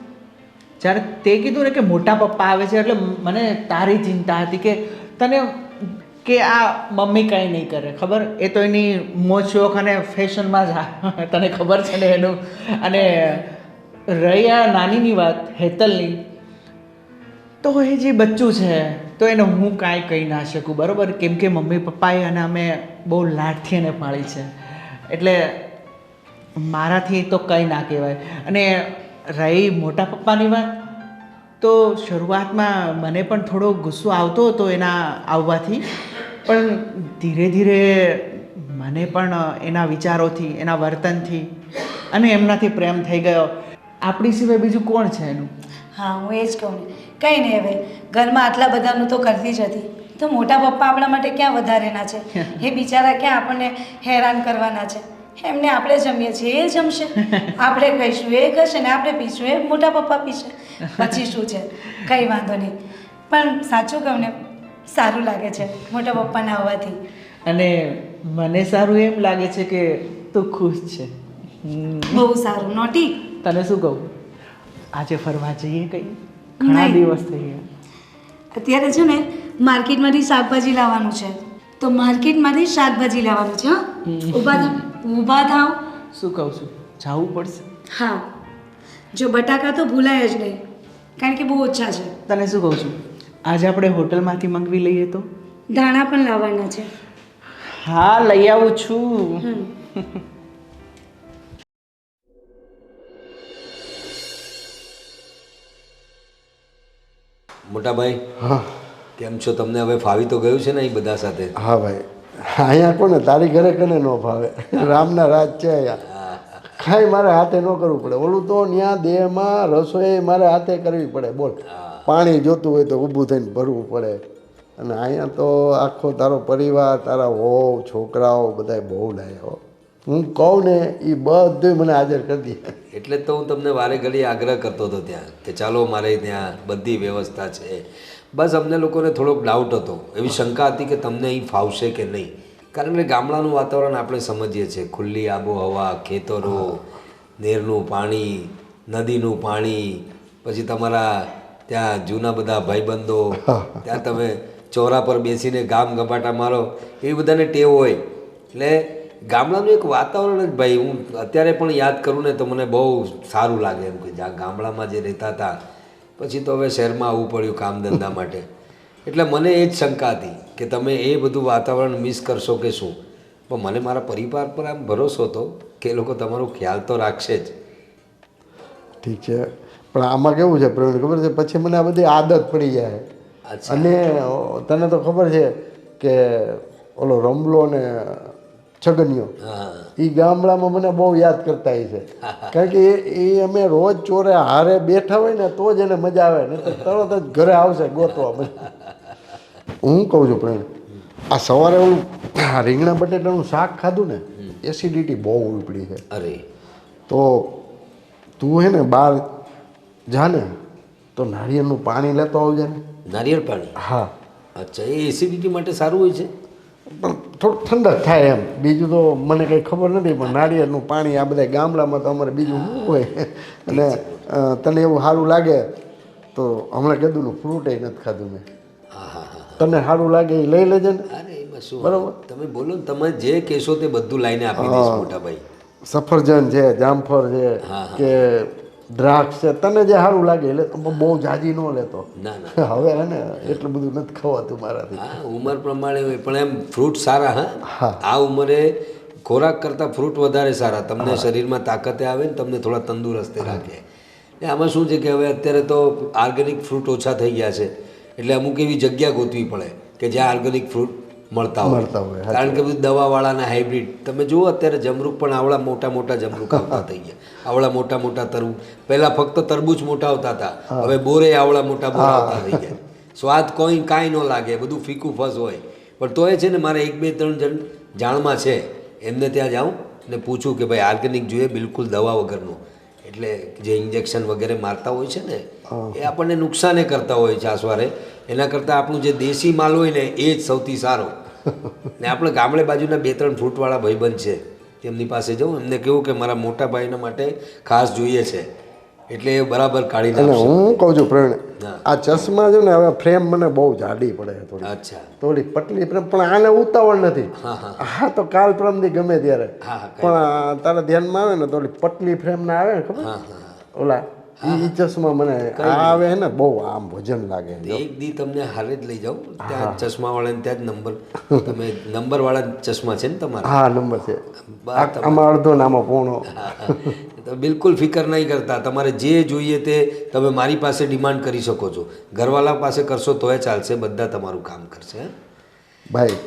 જ્યારે તે કીધું ને કે મોટા પપ્પા આવે છે એટલે મને તારી ચિંતા હતી કે તને કે આ મમ્મી કંઈ નહીં કરે. ખબર એ તો એની મોજ શોખ અને ફેશનમાં જ તને ખબર છે ને એનું. અને રહી આ નાનીની વાત હેતલની, તો એ જે બચ્ચું છે તો એને હું કાંઈ કહી ના શકું બરાબર, કેમ કે મમ્મી પપ્પાએ અને અમે બહુ લાડથી એને પાળી છે એટલે મારાથી તો કંઈ ના કહેવાય. અને રહી મોટા પપ્પાની વાત, તો શરૂઆતમાં મને પણ થોડો ગુસ્સો આવતો હતો એના આવવાથી, પણ ધીરે ધીરે મને પણ એના વિચારોથી, એના વર્તનથી અને એમનાથી પ્રેમ થઈ ગયો. આપણી સિવાય બીજું કોણ છે એનું? હા, હું એ જ કહું ને. કંઈ નહીં, હવે ઘરમાં આટલા બધાનું તો કરતી જ હતી, તો મોટા પપ્પા આપણા માટે ક્યાં વધારેના છે? એ બિચારા ક્યાં આપણને હેરાન કરવાના છે? એમને આપણે જમીએ છીએ એ જમશે, આપણે કહીશું એ કહેશે, ને આપણે પીશું એ મોટા પપ્પા પીશે. પછી શું છે, કંઈ વાંધો નહીં. પણ સાચું કહું ને સારું લાગે છે મોટા પપ્પાના આવવાથી. અને મને સારું એમ લાગે છે કે તું ખુશ છે. બહુ સારું. નોટી, તને શું કહું, આજે ફરવા જઈએ કઈ? ઘણા દિવસ થઈ ગયા. અત્યારે છે ને માર્કેટમાંથી શાકભાજી લાવવાનું છે, તો માર્કેટમાંથી શાકભાજી લાવવાનું છે. હા, ઊભા થાવ. શું કહું છું, જવું પડશે. હા, જો બટાકા તો ભૂલાય જ નહીં, કારણ કે બહુ ઓછા છે. તને શું કહું છું, આજે આપણે હોટલમાંથી મંગવી લઈએ તો? ધાણા પણ લાવવાના છે. હા, લઈ આવું છું. મોટા ભાઈ, હા કેમ છો? તમને હવે ફાવી તો ગયું છે ને એ બધા સાથે? હા ભાઈ, અહીંયા કોને તારી ઘરે કને ન ભાવે? રામના રાજ છે અહીંયા. કાંઈ મારે હાથે ન કરવું પડે. ઓલું તો ત્યાં દેહમાં રસોઈ મારે હાથે કરવી પડે. બોલ, પાણી જોતું હોય તો ઊભું થઈને ભરવું પડે. અને અહીંયા તો આખો તારો પરિવાર, તારા વહુ, છોકરાઓ બધાય બહુ ડાયા. હું કહું ને એ બધું મને હાજર કરી દે. એટલે જ તો હું તમને વારે ઘડી આગ્રહ કરતો હતો ત્યાં કે ચાલો મારે ત્યાં બધી વ્યવસ્થા છે. બસ અમને લોકોને થોડોક ડાઉટ હતો, એવી શંકા હતી કે તમને અહીં ફાવશે કે નહીં. કારણ કે ગામડાનું વાતાવરણ આપણે સમજીએ છીએ, ખુલ્લી આબોહવા, ખેતરો, નેરનું પાણી, નદીનું પાણી, પછી તમારા ત્યાં જૂના બધા ભાઈબંધો, ત્યાં તમે ચોરા પર બેસીને ગામ ગપાટા મારો, એવી બધાને ટેવ હોય. એટલે ગામડાનું એક વાતાવરણ જ ભાઈ, હું અત્યારે પણ યાદ કરું ને તો મને બહુ સારું લાગે એમ કે જ્યાં ગામડામાં જે રહેતા હતા, પછી તો હવે શહેરમાં આવવું પડ્યું કામ ધંધા માટે. એટલે મને એ જ શંકા હતી કે તમે એ બધું વાતાવરણ મિસ કરશો કે શું. પણ મને મારા પરિવાર પર આમ ભરોસો હતો કે એ લોકો તમારો ખ્યાલ તો રાખશે જ. ઠીક છે, પણ આમાં કેવું છે પ્રવીણ ખબર છે, પછી મને આ બધી આદત પડી જાય. અચ્છા. અને તને તો ખબર છે કે ઓલો રમલો ને છગનિયો હા એ ગામડામાં મને બહુ યાદ કરતા હોય છે. કારણ કે એ અમે રોજ ચોરે હારે બેઠા હોય ને તો જ એને મજા આવે, ને તો તરત જ ઘરે આવશે ગોતવા મને. હું કહું છું પ્રવીણ, આ સવારે ઓલું રીંગણા બટેટાનું શાક ખાધું ને, એસિડિટી બહુ ઉપડી છે. અરે તો તું હે ને બહાર જા ને તો નારિયેળનું પાણી લેતો આવજે ને. નારિયેળ પાણી? હા, અચ્છા, એ એસિડિટી માટે સારું હોય છે? પણ થોડુંક ઠંડક થાય એમ, બીજું તો મને કંઈ ખબર નથી. પણ નારિયેળનું પાણી આ બધા ગામડામાં તો અમારે બીજું શું હોય. અને તને એવું સારું લાગે તો હમણાં કીધું ફ્રૂટે નથી ખાધું મેં. હા હા હા. તને સારું લાગે એ લઈ લેજે ને. અરે એમાં શું, બરાબર. તમે બોલો ને, તમે જે કહેશો તે બધું લાઈને આપી દઈશ મોટા ભાઈ. સફરજન છે, જામફળ છે હા, હા. કે દ્રાક્ષ છે, તને જે સારું લાગે એટલે બહુ જાજી ન લેતો. ના ના, હવે હે ને એટલું બધું નથી ખવાતું મારાથી. હા ઉંમર પ્રમાણે હોય, પણ એમ ફ્રૂટ સારા. હા હા. આ ઉંમરે ખોરાક કરતાં ફ્રૂટ વધારે સારા. તમને શરીરમાં તાકાતે આવે ને તમને થોડા તંદુરસ્ત રાખે. ને આમાં શું છે કે હવે અત્યારે તો ઓર્ગેનિક ફ્રૂટ ઓછા થઈ ગયા છે, એટલે અમુક એવી જગ્યા ગોતવી પડે કે જ્યાં ઓર્ગેનિક ફ્રૂટ મળતા હોય. કારણ કે બધું દવાવાળાના હાઇબ્રિડ તમે જુઓ અત્યારે જમરૂક પણ આવડા મોટા મોટા જમરૂક આવતા થઈ ગયા. આવડા મોટા મોટા તરબૂચ, પહેલાં ફક્ત તરબૂચ મોટા આવતા હતા, હવે બોરે આવડા મોટા બોર આવતા થઈ ગયા. સ્વાદ કાંઈ ન લાગે, બધું ફીકું ફસ હોય. પણ તોય છે ને મારે 1-2-3 જણ જાણમાં છે, એમને ત્યાં જાઉં ને પૂછું કે ભાઈ ઓર્ગેનિક જોઈએ, બિલકુલ દવા વગરનું. એટલે જે ઇન્જેક્શન વગેરે મારતા હોય છે ને એ આપણને નુકસાને કરતા હોય છે આસવારે. એના કરતાં આપણું જે દેશી માલ હોય ને એ જ સૌથી સારો. ને આપણે ગામડે બાજુના 2-3 ફ્રૂટવાળા ભાઈબંધ છે, તેમની પાસે જાઉં, એમને કહું કે મારા મોટા ભાઈના માટે ખાસ જોઈએ છે, એટલે એ બરાબર કાઢી અને નાખશે. હું કહું છું પ્રવીણ, હા. આ ચશ્મા છે ને હવે ફ્રેમ મને બહુ જાડી પડે છે થોડી. અચ્છા. થોડી પતલી ફ્રેમ, પણ આને ઉતાવળ નથી. હા હા હા તો કાલ પરમથી ગમે ત્યારે. હા હા પણ તારા ધ્યાનમાં આવે ને થોડી પતલી ફ્રેમ ના આવે ને ખબર હા હા. ઓલા ઈ ચશ્મા મને આ આવે ને બહુ આમ વજન લાગે. એક દી તમને હારે જ લઈ જાઉં, ત્યાં ચશ્માવાળાને ત્યાં જ નંબર, તમે નંબરવાળા ચશ્મા છે ને તમારા? હા નંબર છે, બસ આમાં અડધો ને આમાં પોણો. તો બિલકુલ ફિકર નહીં કરતા, તમારે જે જોઈએ તે તમે મારી પાસે ડિમાન્ડ કરી શકો છો. ઘરવાળા પાસે કરશો તોય ચાલશે, બધા તમારું કામ કરશે. ભાઈ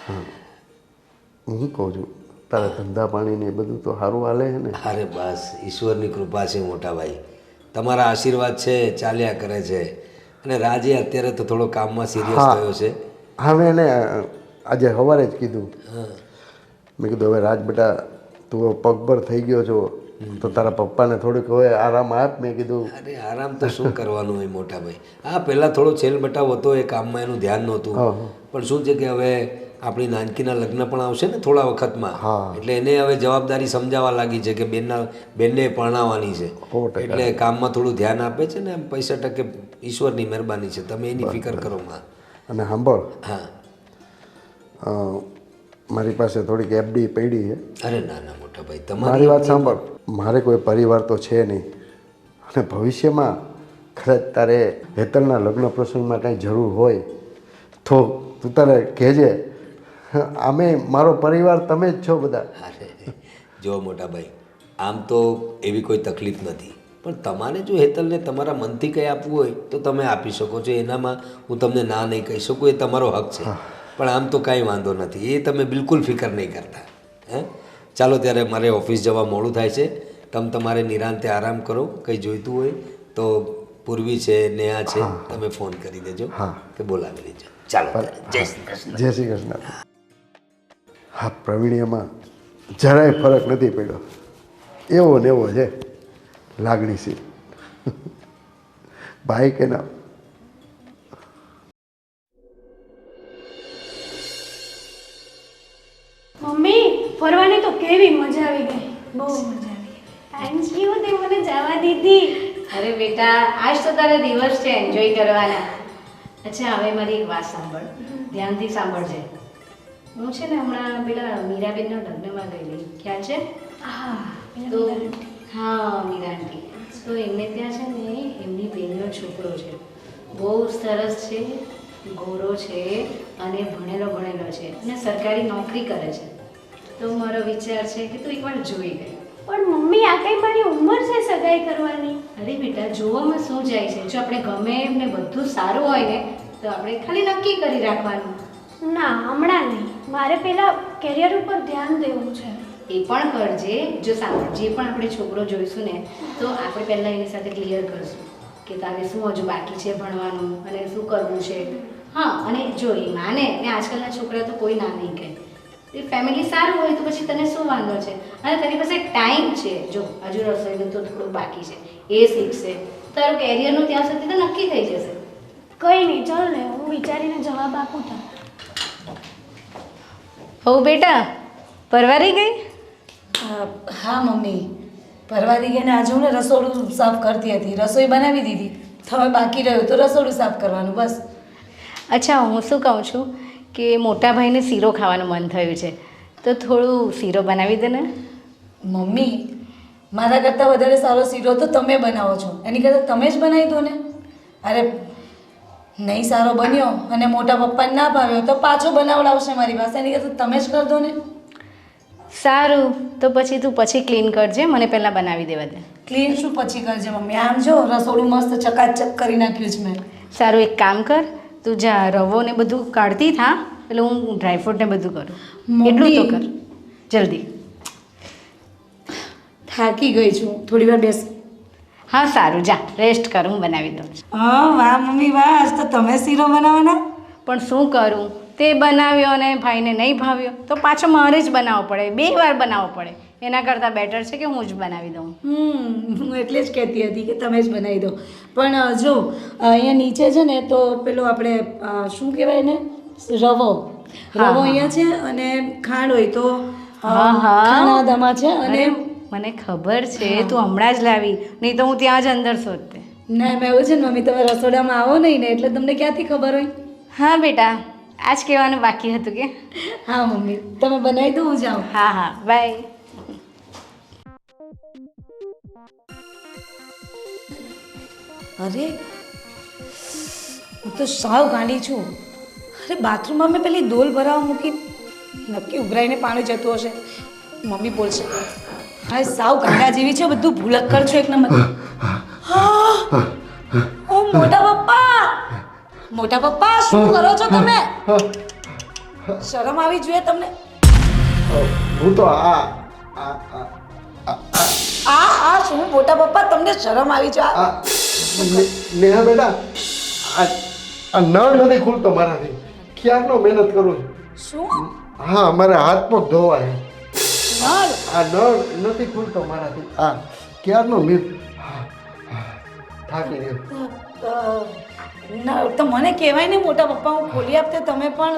હા, હું કહું છું તારા ધંધા પાણી ને બધું તો સારું હાલે છે ને? અરે બસ ઈશ્વરની કૃપા છે મોટા ભાઈ, તમારા આશીર્વાદ છે, ચાલ્યા કરે છે. અને રાજે અત્યારે તો થોડો કામમાં સિરિયસ થયો છે. હા મેં એને આજે સવારે જ કીધું. હા મેં કીધું હવે રાજ બેટા તું હવે પગભર થઈ ગયો છો તો તારા પપ્પાને થોડીક હવે આરામ આપ. મેં કીધું અરે આરામ તો શું કરવાનું હોય મોટા ભાઈ. હા પહેલાં થોડો છેલ બટાવ હતો, એ કામમાં એનું ધ્યાન નહોતું. પણ શું છે કે હવે આપણી નાનકીના લગ્ન પણ આવશે ને થોડા વખતમાં, એટલે એને હવે જવાબદારી સમજાવવા લાગી છે કે બેનને પરણાવવાની છે, એટલે કામમાં થોડું ધ્યાન આપે છે ને. પૈસા ટકે ઈશ્વરની મહેરબાની છે, તમે એની ફિકર કરો માં. અને સાંભળ, હા મારી પાસે થોડીક એફડી પડી છે. અરે ના ના મોટા ભાઈ, મારી તમારી વાત સાંભળ, મારે કોઈ પરિવાર તો છે નહીં, અને ભવિષ્યમાં કદાચ તારે હેતલના લગ્ન પ્રસંગમાં કાંઈ જરૂર હોય તો તું તારે કહેજે. આમે મારો પરિવાર તમે જ છો બધા. અરે જો મોટા ભાઈ, આમ તો એવી કોઈ તકલીફ નથી, પણ તમારે જો હેતલને તમારા મનથી કંઈ આપવું હોય તો તમે આપી શકો છો. એનામાં હું તમને ના નહીં કહી શકું, એ તમારો હક છે. પણ આમ તો કાંઈ વાંધો નથી, એ તમે બિલકુલ ફિકર નહીં કરતા. હે ચાલો ત્યારે મારે ઓફિસ જવા મોડું થાય છે, તમે તમારે નિરાંતે આરામ કરો. કંઈ જોઈતું હોય તો પૂર્વી છે, નેહા છે, તમે ફોન કરી દેજો કે બોલાવી લેજો. ચાલો જય શ્રી કૃષ્ણ. જય શ્રી કૃષ્ણ. હા પ્રવીણ્યમાં જરાય ફરક નથી પડ્યો, એવો ને એવો છે લાગણીશીલ. ભાઈ કે ના. મમ્મી ફરવાની તો કેવી મજા આવી ગઈ, બહુ મજા આવી. થેન્ક યુ તે મને જવા દીધી. અરે બેટા આજ તો તારો દિવસ છે એન્જોય કરવાના. અચ્છા હવે મારી એક વાત સાંભળ, ધ્યાનથી સાંભળજે. હું છે ને હમણાં પેલા મીરાબેનના લગ્નમાં ગયેલી, ખ્યાલ છે? તો હા મીરા આંટી, તો એમને ત્યાં છે ને એમની બેનનો છોકરો છે, બહુ સરસ છે, ગોરો છે અને ભણેલો છે અને સરકારી નોકરી કરે છે. તો મારો વિચાર છે કે તું એકવાર જોઈ લે. પણ મમ્મી આ કઈ મારી ઉંમર છે સગાઈ કરવાની? અરે બેટા, જોવામાં શું જાય છે? જો આપણે ગમે એમને બધું સારું હોય ને તો આપણે ખાલી નક્કી કરી રાખવાનું. ના, હમણાં નહીં. મારે પહેલા કેરિયર ઉપર ધ્યાન દેવું છે. એ પણ કરજે. જો સાંભળ, જે પણ આપણે છોકરો જોઈશું ને તો આપણે પહેલાં એની સાથે ક્લિયર કરશું કે તારે શું હજુ બાકી છે ભણવાનું અને શું કરવું છે. હા, અને જો એ માને ને આજકાલના છોકરા તો કોઈ ના નહીં કહે. એ ફેમિલી સારું હોય તો પછી તને શું વાંધો છે? અને તારી પાસે ટાઈમ છે. જો હજુ રસોઈનું તો થોડું બાકી છે, એ શીખશે. તારું કેરિયરનું ત્યાં સુધી તો નક્કી થઈ જશે. કંઈ નહીં, ચાલ ને, હું વિચારીને જવાબ આપું તો. હો બેટા, પરવારી ગઈ? હા મમ્મી, પરવારી ગઈને આજે હું ને રસોડું સાફ કરતી હતી. રસોઈ બનાવી દીધી, હવે બાકી રહ્યું તો રસોડું સાફ કરવાનું બસ. અચ્છા, હું શું કહું છું કે મોટા ભાઈને શીરો ખાવાનું મન થયું છે તો થોડું શીરો બનાવી દે ને. મમ્મી, મારા કરતાં વધારે સારો શીરો તો તમે બનાવો છો, એની કરતાં તમે જ બનાવી દો ને. અરે નહીં સારો બન્યો અને મોટા પપ્પાને ના ભાવ્યો તો પાછો બનાવડાવશે મારી પાસે, એની કરતાં તમે જ કરી દો ને. સારું, તો પછી તું પછી ક્લીન કરજે, મને પહેલાં બનાવી દેવા દે. ક્લીન શું પછી કરજે મમ્મી? આમ જો રસોડું મસ્ત ચકાચક કરી નાખ્યું છે મેં. સારું, એક કામ કર, તું જા રવો ને બધું કાઢતી થા, એટલે હું ડ્રાયફ્રૂટ ને બધું કરું. એટલું તો કર જલ્દી. થાકી ગઈ છું, થોડી વાર બેસ. હા સારું, જા રેસ્ટ કર, હું બનાવી દઉં. હા વાહ મમ્મી વાહ, આજ તો તમે શીરો બનાવવાના. પણ શું કરું, તે બનાવ્યો અને ભાઈને નહીં ભાવ્યો તો પાછો મારે જ બનાવવો પડે, 2 વાર બનાવવો પડે. એના કરતાં બેટર છે કે હું જ બનાવી દઉં. હું એટલે જ કહેતી હતી કે તમે જ બનાવી દો. પણ જો અહીંયા નીચે છે ને તો પેલો આપણે શું કહેવાય ને, રવો અહીંયા છે અને ખાંડ હોય તો ખાણાદામાં છે. અને મને ખબર છે તું હમણાં જ લાવી, નહીં તો હું ત્યાં જ અંદર શોધતે. ના એમ એવું છે ને મમ્મી, તમે રસોડામાં આવો નહીં ને એટલે તમને ક્યાંથી ખબર હોય. હા બેટા, આજ કહેવાનું બાકી હતું કે. હા મમ્મી, તમે બનાવી દો, હું જાઉં. હા હા, બાય. અરે હું તો સાવ ગાંડી છું. અરે બાથરૂમમાં મેં પેલી ડોલ ભરાવા મૂકી, નક્કી ઉભરાઈને પાણી જતું હશે. મમ્મી બોલશે હા સાવ ગાંડા જેવી છે, બધું ભૂલક્કર છો એક નંબર. હા ઓ મોટા પપ્પા, મોટા પપ્પા શું કરો છો તમે? શરમ આવી જોઈએ તમને. હું તો આ શું મોટા પપ્પા, તમને શરમ આવી જોઈએ? નેહા બેટા, આ નળ નથી ખુલતો મારાથી, ક્યારનો મહેનત કરું છું. શું? હા, મારે હાથ પગ ધોવાય, નળ આ નળ નથી ખુલતો મારાથી. હા, ક્યારનો થાકી ગયો. તો મને કહેવાય ને મોટા પપ્પા, હું ખોલી આપતે. તમે પણ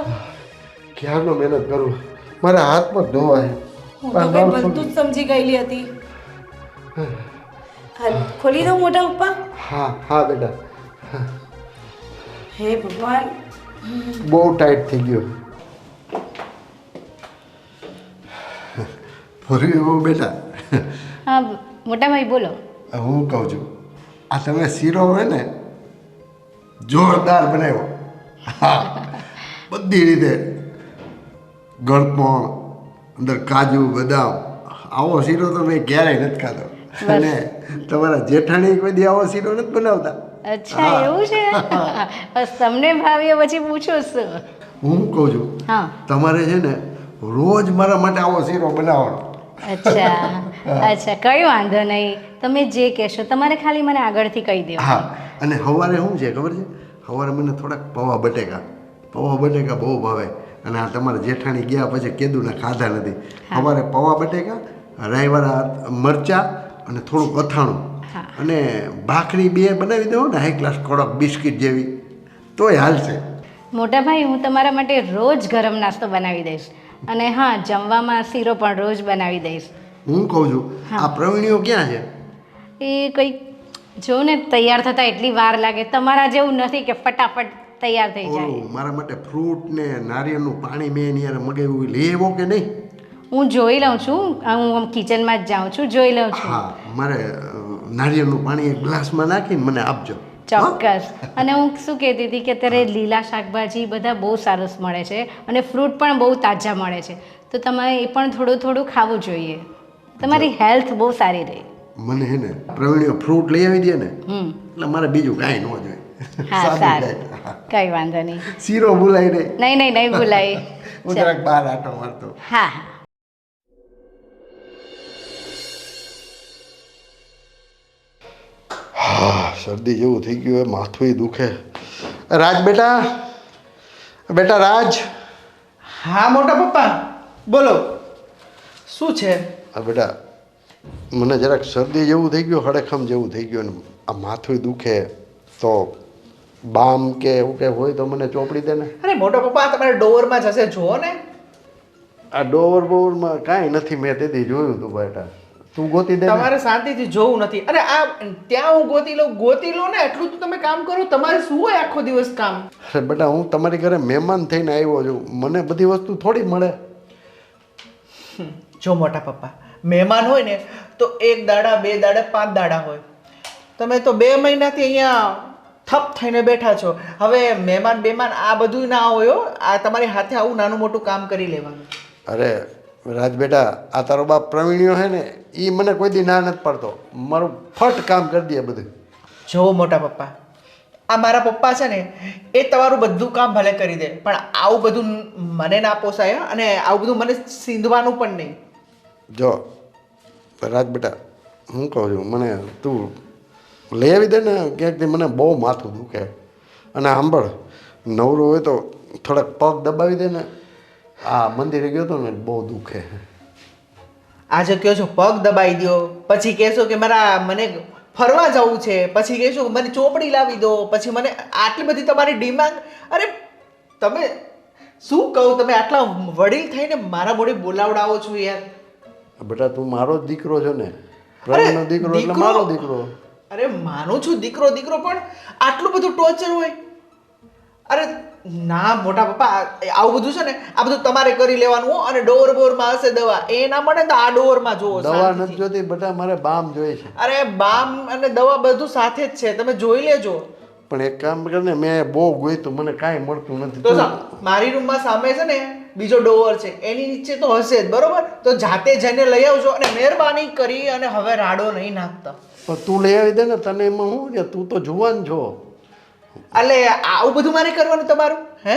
ક્યારનો મહેનત કરું, મારા હાથ પગ ધોવાય. હું તો કંઈ બધું જ સમજી ગયેલી હતી. ખોલી દઉં મોટા પપ્પા? હા હા બેટા. હે ભગવાન, બહુ ટાઈટ થઈ ગયો. ફરી એવું બેટા, હા મોટા ભાઈ બોલો. હું કહું છું, આ તમે શીરો હોય ને જોરદાર બનાવ્યો. હા, બધી રીતે ગળપણ, અંદર કાજુ બદામ, આવો શીરો તો મેં ક્યારેય નથી ખાધો. અને તમારા જેઠાણી કોઈ દી આવો શીરો નથી બનાવતા. અચ્છા એવું છે? બસ તમને ભાવ્યો પછી પૂછો શું. હું કહું છું, હા તમારે છે ને રોજ મારા માટે આવો શીરો બનાવવાનો. અચ્છા અચ્છા, કઈ વાંધો નહીં, તમે જે કહેશો. તમારે ખાલી મને આગળથી કહી દેવું. હા, અને સવારે શું છે ખબર છે, સવારે મને થોડાક પૌવા બટેકા બહુ ભાવે. અને આ તમારા જેઠાણી ગયા પછી કેદુના ખાધા નથી. સવારે પૌવા બટેકા, રાઈવાળા મરચાં અને થોડુંક અથાણું અને ભાખરી 2 બનાવી દો ને, હાઈ ક્લાસ કડક બિસ્કિટ જેવી, તોય હાલશે. મોટા ભાઈ, હું તમારા માટે રોજ ગરમ નાસ્તો બનાવી દઈશ. અને હા, જમવામાં શીરો પણ રોજ બનાવી દઈશ. હું કહું છું, આ પ્રવીણીઓ ક્યાં છે? એ કંઈક જો ને તૈયાર થતાં એટલી વાર લાગે. તમારા જેવું નથી કે ફટાફટ તૈયાર થઈ જાય. ઓલું મારા માટે ફ્રૂટ ને નારિયેળનું પાણી મેં એની યાર મગાવ્યું, લેવો કે નહીં? હું જોઈ લઉં છું, હું કિચનમાં જ જાઉં છું, જોઈ લઉં છું. હા, મારે નારિયેળનું પાણી એક ગ્લાસમાં નાખીને મને આપજો. ચોક્કસ. અને હું શું કહેતી હતી કે અત્યારે લીલા શાકભાજી બધા બહુ સરસ મળે છે અને ફ્રૂટ પણ બહુ તાજા મળે છે, તો તમારે એ પણ થોડું થોડું ખાવું જોઈએ. તમારી હેલ્થ બહુ સારી રહે. મને હે ને પ્રવીણીઓ ફ્રૂટ લઈ આવી દે ને એટલે મારે બીજું કાંઈ ન જોઈએ. હા સાદું સારું, diet. કંઈ વાંધો નહીં. શીરો ભૂલાઈ નહીં. નહીં ભૂલાય. હું જરાક બહાર આટો મારતો. હા હા. હા, શરદી જેવું થઈ ગયું હોય, માથું દુખે. રાજ બેટા, બેટા રાજ. હા મોટા પપ્પા બોલો, શું છે? આ બેટા મને જરાક શરદી જેવું થઈ ગયું, હડેખમ જેવું થઈ ગયું ને આ માથું દુખે, તો બામ કે એવું કે હોય તો મને ચોપડી દે ને. અરે મોટા પપ્પા આ તમારે ડોરમાં જશે, જુઓ ને. આ ડોવર બોવરમાં કાંઈ નથી, મેં તેથી જોયું તું બેટા. તું ગોતી દે ને. તમારે શાંતિથી જોવું નથી. અને આ ત્યાં હું ગોતી લો ને, એટલું તો તમે કામ કરો. તમારે શું હોય આખો દિવસ કામ? અરે બેટા હું તમારી ઘરે મહેમાન થઈને આવ્યો છું, મને બધી વસ્તુ થોડી મળે. જો મોટા પપ્પા, મહેમાન હોય ને તો 1 દાડા 2 દાડા 5 દાડા હોય. તમે તો 2 મહિનાથી અહીંયા થપ થઈને બેઠા છો. હવે મહેમાન આ બધું ના હોય હો. આ તમારી હાથે આવું નાનું મોટું કામ કરી લેવાનું. અરે રાજ બેટા, આ તારો બાપ પ્રવીણ્યો છે ને, એ મને કોઈ દી ના નથી પડતો. મારું ફટ કામ કરી દે બધું. જો મોટા પપ્પા, આ મારા પપ્પા છે ને, એ તમારું બધું કામ ભલે કરી દે, પણ આવું બધું મને ના પોસાય. અને આવું બધું મને સીંધવાનું પણ નહીં. જો રાજ બેટા, હું કહું છું, મને તું લઈ આવી દે ને ક્યાંકથી. મને બહુ માથું દુખે. અને સાંભળ, નવરો હોય તો થોડાક પગ દબાવી દે ને. આ મંદિરે ગયો હતો ને, બહુ દુખે. આજે કહો છો પગ દબાઈ દો, પછી કહેશો કે મને ફરવા જવું છે, પછી કહેશો કે મને ચોપડી લાવી દો, પછી મને આટલી બધી તમારી ડિમાન્ડ. અરે તમે શું કહું, તમે આટલા વડીલ થઈને મારા મોઢે બોલાવડાવો છો યાર. બેટા તું મારો જ દીકરો છો ને, પ્રવીણનો દીકરો એટલે મારો દીકરો. અરે માનું છું દીકરો પણ આટલું બધું ટોર્ચર હોય? અરે ના મોટા પપ્પા, આવું બધું છે ને, આ બધું તમારે કરી લેવાનું હો. અને ડોરમાં હશે દવા, એ ના મળે તો આ ડોરમાં જોવો. દવા નથી જોતી બેટા, મારે બામ જોઈએ છે. અરે બામ અને દવા બધું સાથે જ છે, તમે જોઈ લેજો. પણ એક કામ કર ને, મેં બહુ ગોઈતું, મને કાંઈ મળતું નથી. તો મારી રૂમમાં સામે છે ને બીજો ડોવર છે, એની નીચે તો હશે જ, બરોબર? તો જાતે જઈને લઈ આવજો. અને મહેરબાની કરી અને હવે રાડો નહીં નાખતા. પણ તું લઈ આવી દે ને, તને એમાં શું છે, તું તો જુવાન છો. એટલે આવું બધું મારે કરવાનું તમારું? હે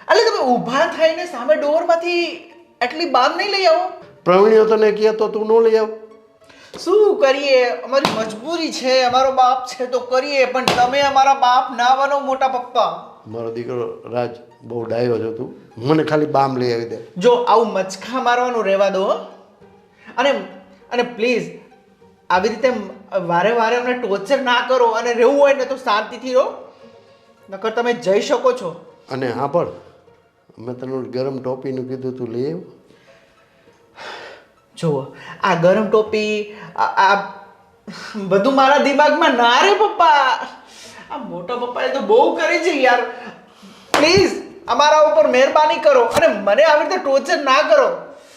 એટલે તમે ઊભા થઈને સામે ડોરમાંથી એટલી બામ નહીં લઈ આવો? પ્રવીણ્યો તને કહે તો તું ન લઈ આવ. શું કરીએ, અમારી મજબૂરી છે, અમારો બાપ છે તો કરીએ. પણ તમે અમારા બાપ ના બનો મોટા પપ્પા. મારો દીકરો રાજ બહુ ડાયો છો તું, મને ખાલી બામ લઈ આવી દે. જો આવું મચકા મારવાનું રહેવા દો. અને પ્લીઝ આવી રીતે વારે વારે અમને ટોર્ચર ના કરો. અને રહેવું હોય ને તો શાંતિથી રહો, નકર તમે જઈ શકો છો. અને હા પણ મેં તને ગરમ ટોપીનું કીધું, તું લઈ આવ. જુઓ આ ગરમ ટોપી, આ બધું મારા દિમાગમાં ના રે પપ્પા. આ મોટા પપ્પાએ તો બહુ કરી છે યાર. પ્લીઝ અમારા ઉપર મહેરબાની કરો અને મને આવી રીતે ટોર્ચર ના કરો.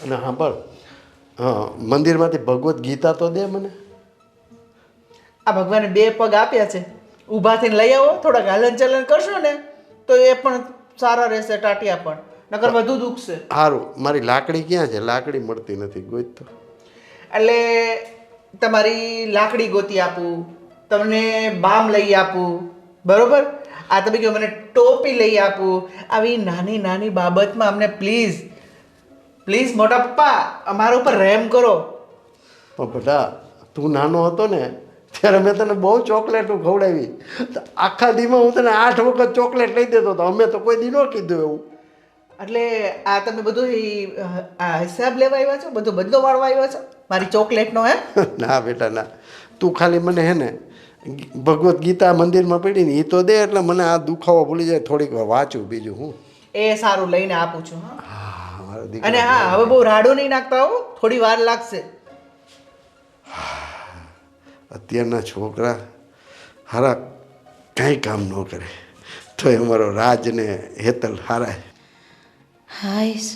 અને હા પણ હા, મંદિરમાંથી ભગવદ્ ગીતા તો દે મને. આ ભગવાને 2 પગ આપ્યા છે, ઊભા થઈને લઈ આવો. થોડાક હલન ચલન કરશો ને તો એ પણ સારા રહેશે, ટાટિયા પણ. નકર બધું દુખશે. સારું, મારી લાકડી ક્યાં છે? લાકડી મળતી નથી, ગોઈત તો. એટલે તમારી લાકડી ગોતી આપું, તમને બામ લઈ આપું, બરોબર? આ તમે કહો મને ટોપી લઈ આપું. આવી નાની નાની બાબતમાં અમને પ્લીઝ મોટા પપ્પા અમારા ઉપર રહેમ કરો. પણ બેટા તું નાનો હતો ને ત્યારે મેં તને બહુ ચોકલેટો ખવડાવી. આખા દીમાં હું તને 8 વખત ચોકલેટ લઈ દેતો હતો. અમે તો કોઈ દી ન કીધું એવું. એટલે આ તમે બધું આ હિસાબ લેવા આવ્યા છો, બધો બદલો વાળવા આવ્યા છો મારી ચોકલેટનો? હે ના બેટા ના, તું ખાલી મને હે ને ભગવદ્ ગીતા મંદિરમાં પડી ને એ તો દે, એટલે મને આ દુખાવો ભૂલી જાય. થોડીક વાર વાંચું, બીજું હું. એ સારું, લઈને આપું છું. હા મારો દીકરો. અને હા, હવે બહુ રાડો નહીં નાખતા હો, થોડી વાર લાગશે. અત્યારના છોકરા હારા કાંઈ કામ ન કરે, તો એ અમારો રાજ ને હેતલ હારા. હાઈશ,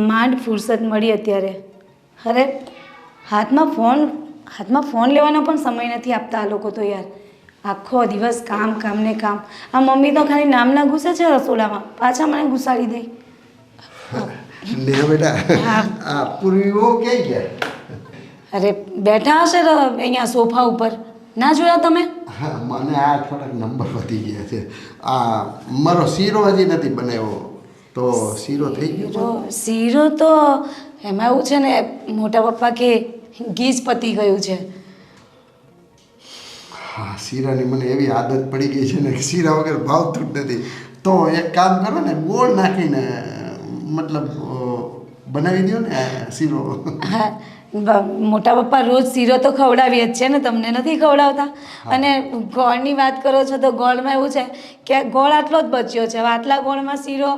માંડ ફુરસદ મળી અત્યારે. અરે હાથમાં ફોન લેવાનો પણ સમય નથી આપતા આ લોકો તો યાર. આખો દિવસ કામ કામ ને કામ. આ મમ્મી તો ખાલી નામના ઘૂસે છે રસોડામાં, પાછા મને ઘુસાડી દે. ને બેટા આ પૂર્વીઓ ક્યાં ગયા? અરે બેઠા હશે અહીંયા સોફા ઉપર, ના જોયા તમે? હા, મને આ થોડાક નંબર વધી ગયા છે. આ મારો શીરો હજી નથી બનાવ્યો, તો શીરો થઈ ગયો? શીરો તો એમાં એવું છે ને, મોટા પપ્પા કે ઘી જ પતી ગયું છે. હા, શીરાની મને એવી આદત પડી ગઈ છે ને કે શીરા વગર ભાવતું જ નથી. તો એક કામ કરો ને, ગોળ નાખીને મતલબ બનાવી દો ને શીરો. હા, મોટા પપ્પા રોજ શીરો તો ખવડાવીએ જ છે ને, તમને નથી ખવડાવતા? અને ગોળની વાત કરો છો તો ગોળમાં એવું છે કે ગોળ આટલો જ બચ્યો છે. હવે આટલા ગોળમાં શીરો,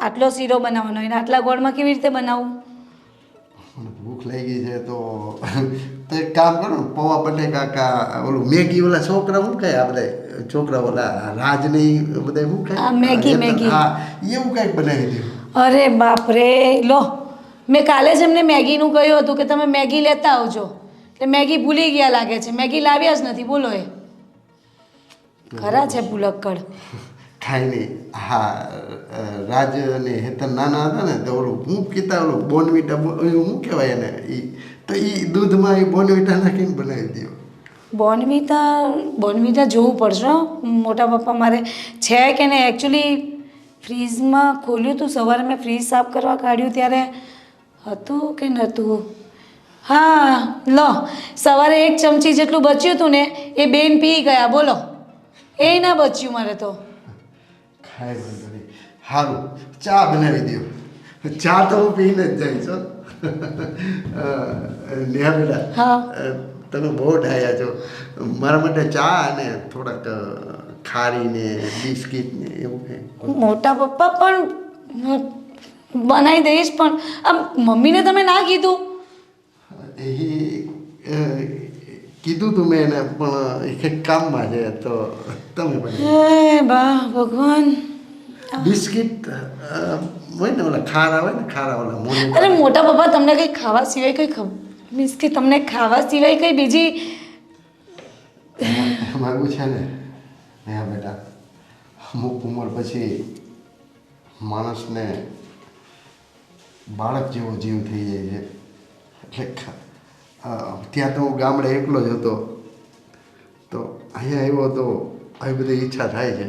આટલો શીરો બનાવવાનો હોય ને આટલા ગોળમાં કેવી રીતે બનાવવું? મને ભૂખ લાગી છે તો એક કામ કરો ને, પૌવા બટેકા કા ઓલું મેગી ઓલા છોકરા શું ખાય આપણે છોકરા ઓલા રાજની બધા શું ખાય? મેગી. હા, એવું કંઈક બનાવી દઉં. અરે બાપરે, લો મેં કાલે જ એમને મેગીનું કહ્યું હતું કે તમે મેગી લેતા આવજો, એટલે મેગી ભૂલી ગયા લાગે છે. મેગી લાવ્યા જ નથી, બોલો. એ ખરા છે ભૂલક્કડ. ખાઈ નહીં. હા, રાજ અને હેતર નાના હતા ને તો ઓલું હું કીધા ઓલું બોનવીટા શું કહેવાય એને, તો એ દૂધમાં એ બોનવીટા નાખીને બનાવી દો. બોનવીટા જોવું પડશે હો. મોટા પપ્પા મારે છે કે નહીં. એકચ્યુઅલી ફ્રીજમાં ખોલ્યું હતું સવારે, મેં ફ્રીજ સાફ કરવા કાઢ્યું ત્યારે હતું કે નહોતું. હા, લો સવારે 1 ચમચી જેટલું બચ્યું હતું ને એ બેન પી ગયા, બોલો. એ ના બચ્યું મારે તો. ખાઈ વાંધો નહીં. સારું, ચા બનાવી દો. ચા તો હું પીને જ જઈશ. નેહા બેટા, હા. તમે બહુ ડાયા છો. મારા માટે ચા અને થોડાક ખારી ને બિસ્કિટ ને એવું કંઈ. મોટા પપ્પા પણ બનાવી દઈશ, પણ આમ મમ્મીને તમે ના કીધું? એ કીધું તું મેં એને, પણ એ કંઈક કામમાં છે તો તમે બનાવી. હે બા ભગવાન. બિસ્કિટ હોય ને ઓલા ખારા હોય ને, ખારા ઓલા મોને. અરે મોટા પપ્પા, તમને કંઈ ખાવા સિવાય કંઈ મીન્સ કે તમને ખાવા સિવાય કંઈ બીજી માગું છે ને હા બેટા, અમુક ઉંમર પછી માણસને બાળક જેવો જીવ થઈ જાય છે. એટલે ત્યાં તો હું ગામડે એકલો જ હતો, તો અહીંયા આવ્યો તો આવી બધી ઈચ્છા થાય છે.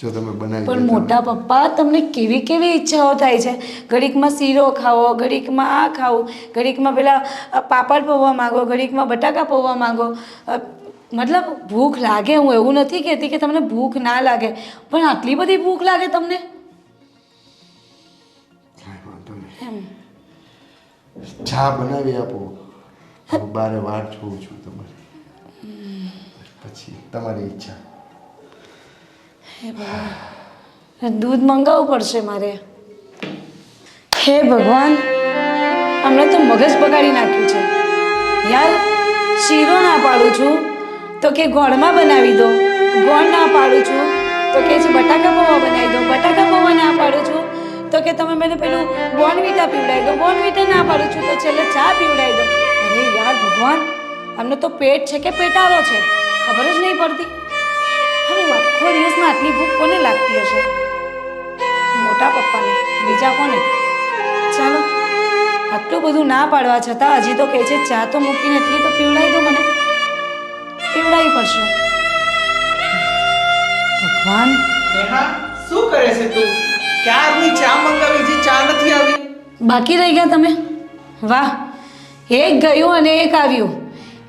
જો તમે બનાવી પણ મોટા પપ્પા, તમને કેવી કેવી ઈચ્છાઓ થાય છે? ઘડીકમાં શીરો ખાવો, ઘડીકમાં આ ખાવું, ઘડીકમાં પેલા પાપડ પૌવા માંગો, ઘડીકમાં બટાકા પૌવા માંગો. મતલબ ભૂખ લાગે, હું એવું નથી કહેતી કે તમને ભૂખ ના લાગે, પણ આટલી બધી ભૂખ લાગે તમને? કાંઈ વાંધો નહીં, ચા બનાવી આપો. હું બારે વાર જોઉં છું તમારી, પછી તમારી ઈચ્છા. દૂધ મંગાવવું પડશે મારે. હે ભગવાન, હમણે તો મગજ બગાડી નાખ્યું છે યાર. શીરો ના પાડું છું તો કે ગોળમાં બનાવી દો, ગોળ ના પાડું છું તો કે છે બટાકા પૌવા બનાવી દો, બટાકા પૌવા ના પાડું છું તો કે તમે મને પેલું બોર્નવીટા પીવડાવી દો, બોર્નવીટા ના પાડું છું તો છેલ્લે ચા પીવડાવી દો. અરે યાર ભગવાન, આમને તો પેટ છે કે પેટારો છે, ખબર જ નહીં પડતી. હવે આખો દિવસમાં આટલી ભૂખ કોને લાગતી હશે? મોટા પપ્પાને, બીજા કોને? ચાલો, આટલું બધું ના પાડવા છતાં હજી તો કહે છે ચા તો મૂકીને એટલી તો પીવડાવી દો મને. પીવડાવી પડશે. ભગવાન, નેહા, શું કરે છે તું? ક્યારની ચા મંગાવી, જે ચા નથી આવી. બાકી રહી ગયા તમે? વાહ, એક ગયું અને એક આવ્યું.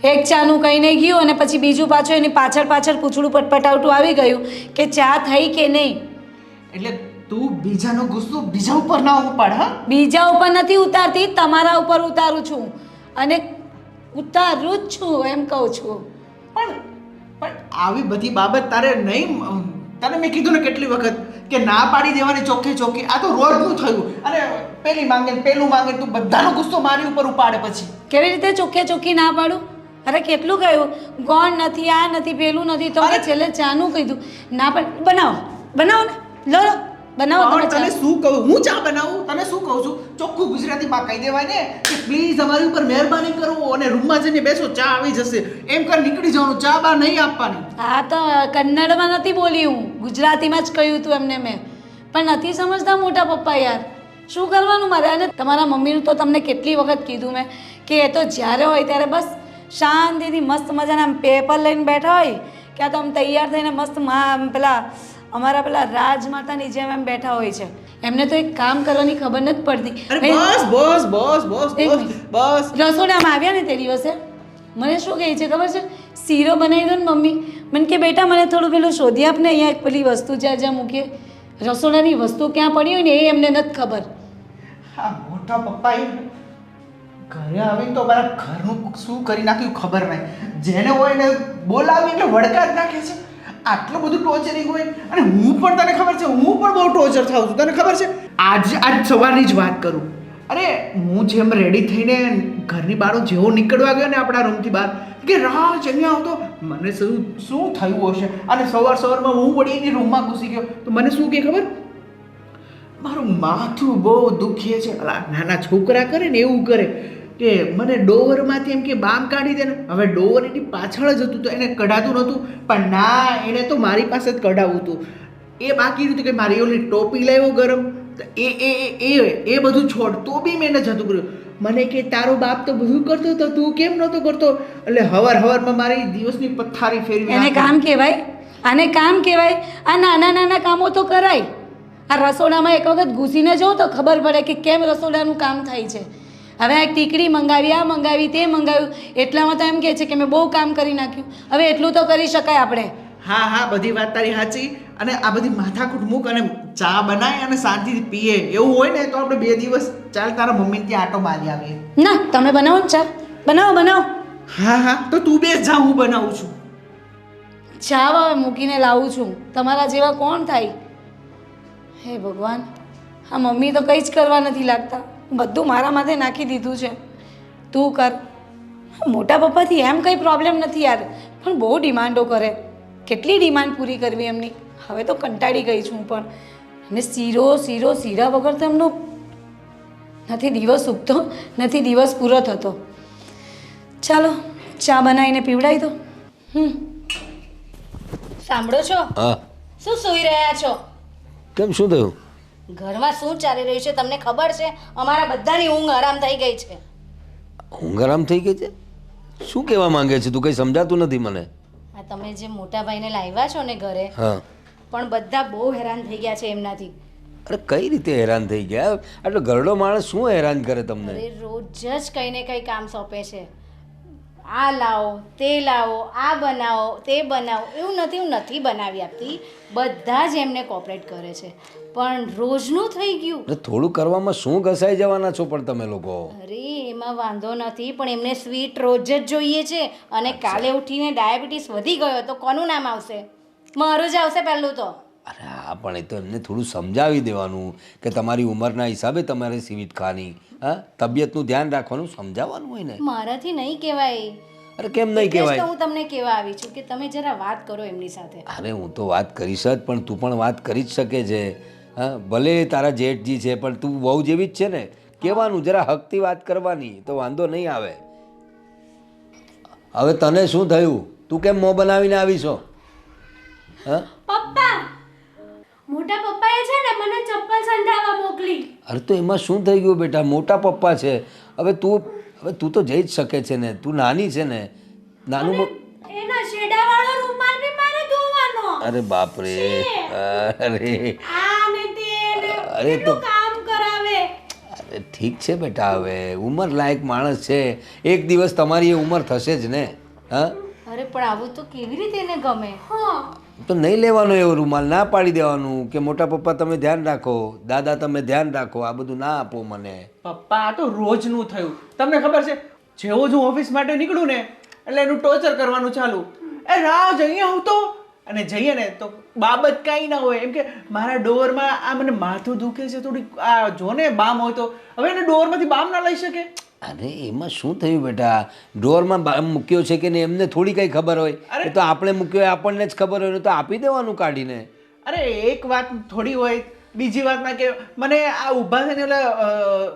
એક ચાનું કહીને ગયું અને પછી બીજું પાછું એની પાછળ પૂછડું પટપટાવટું આવી ગયું કે ચા થઈ કે નહીં. એટલે તું બીજાનો ગુસ્સો બીજા ઉપર ના ઉપાડ. હા, બીજા ઉપર નથી ઉતારતી, તમારા ઉપર ઉતારું છું, અને ઉતારું જ છું એમ કહું છું. પણ આવી બધી બાબત તારે નહીં. તને મેં કીધું ને કેટલી વખત કે ના પાડી દેવાની ચોખ્ખી ચોખ્ખી. આ તો રોજનું થયું. અને પેલી માંગે પેલું માંગે, તું બધાનો ગુસ્સો મારી ઉપર ઉપાડે પછી. કેવી રીતે ચોખ્ખે ચોખ્ખી ના પાડું? અરે કેટલું કહ્યું, ગોળ નથી, આ નથી, પેલું નથી, તો મેં છેલ્લે ચાનું કીધું. ના પણ બનાવો ને, લો બનાવો તમે પણ તને ચા. શું કહું હું ચા બનાવું તને શું કહું છું ચોખ્ખું ગુજરાતીમાં કહી દેવાય ને કે પ્લીઝ અમારી ઉપર મહેરબાની કરો અને રૂમમાં જઈને બેસો ચા આવી જશે એમ કર નીકળી જવાનું ચા બા નહીં આપવાની. હા તો કન્નડમાં નથી બોલી હું, ગુજરાતીમાં જ કહ્યું હતું એમને મેં. પણ નથી સમજતા મોટા પપ્પા યાર, શું કરવાનું મારે? અને તમારા મમ્મીનું તો તમને કેટલી વખત કીધું મેં કે એ તો જ્યારે હોય ત્યારે બસ શાંતિથી મસ્ત મજાના આમ પેપર લઈને બેઠા હોય, ક્યાં તો આમ તૈયાર થઈને મસ્ત પેલા અમારા પેલા રાજમાતાની જેમ એમ બેઠા હોય છે. એમને તો એક કામ કરવાની ખબર નથી પડતી. અરે બસ બસ બસ બસ એક બસ મિનિટ. બસ રસોડામાં આવ્યા ને તે દિવસે મને શું કહે છે ખબર છે? શીરો બનાવી દો ને મમ્મી. મને કે બેટા મને થોડું પેલું શોધી આપ ને, અહીંયા એક પેલી વસ્તુ જ્યાં જ્યાં મૂકીએ, રસોડાની વસ્તુ ક્યાં પડી હોય ને એ એમને નથી ખબર. હા મોટા પપ્પા એ ઘરે આવીને તો મારા ઘરનું શું કરી નાખ્યું ખબર નહીં. જેને હોય ને બોલાવી એટલે વડકા જ નાખે છે. આટલું બધું ટોર્ચરિંગ હોય અને હું પણ તને ખબર છે હું પણ બહુ ટોર્ચર થાઉં છું તને ખબર છે. આજ સવારની જ વાત કરું. અરે હું જેમ રેડી થઈને ઘરની બહાર જેવો નીકળવા ગયો ને આપણા રૂમથી બહાર કે રાજ અહીંયા આવતો મને શું થયું હશે અને સવારમાં હું વળી એની રૂમમાં ઘૂસી ગયો તો મને શું કે ખબર મારું માથું બહુ દુખે છે. અલા નાના છોકરા કરે ને એવું કરે કે મને ડોવરમાંથી એમ કે બામ કાઢી દે ને. હવે ડોવર એની પાછળ જ હતું તો એને કઢાતું નહોતું પણ ના એને તો મારી પાસે જ કઢાવવું હતું. એ બાકી રહ્યું કે મારી ઓલી ટોપી લાવ્યો ગરમ તો એ બધું છોડ તો બી મેં એને જતું કર્યું. મને કે તારો બાપ તો બધું કરતો હતો તું કેમ નહોતો કરતો? એટલે હવારમાં મારી દિવસની પથારી ફેરવી એને નાખી. કામ કહેવાય? આને કામ કહેવાય? આ નાના નાના કામો તો કરાય. આ રસોડામાં એક વખત ઘૂસીને જાઓ તો ખબર પડે કે કેમ રસોડાનું કામ થાય છે. હવે આ ટીકડી મંગાવી, આ મંગાવી, તે મંગાવ્યું, એટલામાં તો એમ કહે છે કે મેં બહુ કામ કરી નાખ્યું. હવે એટલું તો કરી શકાય આપણે. હા હા બધી વાત તારી સાચી. અને આ બધી માથાકૂટ મૂક અને ચા બનાય અને શાંતિથી પીએ. એવું હોય ને તો આપણે 2 દિવસ ચાલ તારા મમ્મીને ત્યાં આટો મારી આવીએ. ના તમે બનાવો ને ચા, બનાવો. હા હા તો તું બેસ જા હું બનાવું છું. ચા હવે મૂકીને લાવું છું. તમારા જેવા કોણ થાય? હે ભગવાન, આ મમ્મી તો કંઈ જ કરવા નથી લાગતા. બધું મારા માથે નાખી દીધું છે. તું કર. મોટા પપ્પાથી એમ કંઈ પ્રોબ્લેમ નથી યાર, પણ બહુ ડિમાન્ડો કરે. કેટલી ડિમાન્ડ પૂરી કરવી એમની? હવે તો કંટાળી ગઈ છું પણ. અને શીરા વગર તો એમનો નથી દિવસ ઉગતો, નથી દિવસ પૂરો થતો. ચાલો ચા બનાવીને પીવડાવી દો. સાંભળો છો? હા શું સૂઈ રહ્યા છો? કેમ શું થયું? ઘરમાં શું ચાલી રહ્યું છે તમને ખબર છે? અમારા બધાની ઊંઘ આરામ થઈ ગઈ છે. ઊંઘ આરામ થઈ ગઈ છે? શું કહેવા માંગે છે તું? કંઈ સમજાતું નથી મને. આ તમે જે મોટા ભાઈને લાવ્યા છો ને ઘરે, હા પણ બધા બહુ હેરાન થઈ ગયા છે એમનાથી. અરે કઈ રીતે હેરાન થઈ ગયા? આટલો ઘરડો માણસ શું હેરાન કરે તમને? અરે રોજ જ કંઈ ને કંઈ કામ સોંપે છે. આ લાવો, તે લાવો, આ બનાવો, તે બનાવો. એવું નથી હું નથી બનાવી આપતી, બધા જ એમને કોપરેટ કરે છે, પણ રોજનું થઈ ગયું. અરે થોડું કરવામાં શું ઘસાઈ જવાના છો પણ તમે લોકો? અરે એમાં વાંધો નથી, પણ એમને સ્વીટ રોજ જ જોઈએ છે. અને કાલે ઉઠીને ડાયાબિટીસ વધી ગયો તો કોનું નામ આવશે? મારું જ આવશે પહેલું તો. અરે હા પણ એ તો એમને થોડું સમજાવી દેવાનું કે તમારી ઉંમરના હિસાબે તમારે સીવીત ખાની, હા, તબિયતનું ધ્યાન રાખવાનું સમજાવવાનું હોય ને. મારાથી નહીં કહેવાય. અરે કેમ નહીં એટલે જ તો કહેવાય? હું તમને કહેવા આવી છું કે તમે જરા વાત કરો એમની સાથે. અરે હું તો વાત કરીશ જ, પણ તું પણ વાત કરી જ શકે છે. હા ભલે તારા જેઠજી છે પણ તું વહુ જેવી જ છે ને. કહેવાનું, જરા હકથી વાત કરવાની તો વાંધો નહીં આવે. હવે તને શું થયું? તું કેમ મોં બનાવીને આવી છો? હા પપ્પા, મોટા પપ્પાએ છે ને મને ચપ્પલ સંધાવા મોકલી. અરે તો એમાં શું થઈ ગયું બેટા? મોટા પપ્પા છે. હવે તું તો જઈ જ શકે છે ને, તું નાની છે ને. નાનું એના શેડાવાળો રૂમાલ બી મારે ધોવાનો. અરે બાપ રે, અરે આ ને તે ને અરે તો કેટલું કામ કરાવે. અરે ઠીક છે બેટા, હવે ઉંમર લાયક માણસ છે, એક દિવસ તમારી એ ઉંમર થશે જ ને. હા અરે પણ આવું તો કેવી રીતે એને ગમે? હા, તો નહીં લેવાનો એવો રૂમાલ, ના પાડી દેવાનું કે મોટા પપ્પા તમે ધ્યાન રાખો, દાદા તમે ધ્યાન રાખો, આ બધું ના આપો મને. પપ્પા આ તો રોજનું થયું. તમને ખબર છે જેવો જ હું ઓફિસ માટે નીકળું ને એટલે એનું ટોર્ચર કરવાનું ચાલુ. એ રાજ અહીંયા આવતો અને જઈએ ને તો બાબત કાંઈ ના હોય એમ કે મારા ડોરમાં આ મને માથું દુખે છે થોડી, આ જો ને બામ હોય તો હવે એને ડોરમાંથી બામ ના લઈ શકે. અરે એમાં શું થયું બેટા? ડોરમાં બામ મૂક્યો છે કે નહીં એમને થોડી કંઈ ખબર હોય? એ તો આપણે મૂક્યો હોય આપણને જ ખબર હોય, તો આપી દેવાનું કાઢીને. અરે એક વાત થોડી હોય બીજી વાતમાં કે મને આ ઊભા થઈને ઓલા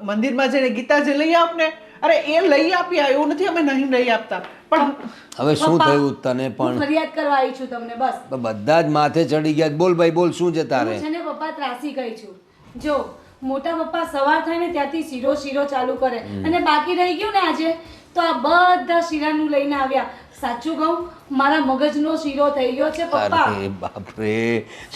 મંદિરમાં જઈને ગીતાજી લઈ આપ ને. અરે એ લઈ આપ્યા, એવું નથી અમે નહીં લઈ આપતા, પણ હવે શું પપ્પા, થયું તને હું પણ ફરિયાદ કરવા આવી છું તમને બસ. બધા જ માથે ચડી ગયા. બોલ ભાઈ બોલ, શું છે તારે? હું છે ને પપ્પા ત્રાસી ગઈ છું. જો મોટા પપ્પા સવાર થાય ને ત્યાંથી શીરો ચાલુ કરે અને બાકી રહી ગયું ને આજે તો આ બધા શીરાનું લઈને આવ્યા. સાચું કહું, મારા મગજનો શીરો થઈ ગયો છે પપ્પા. અરે બાપરે,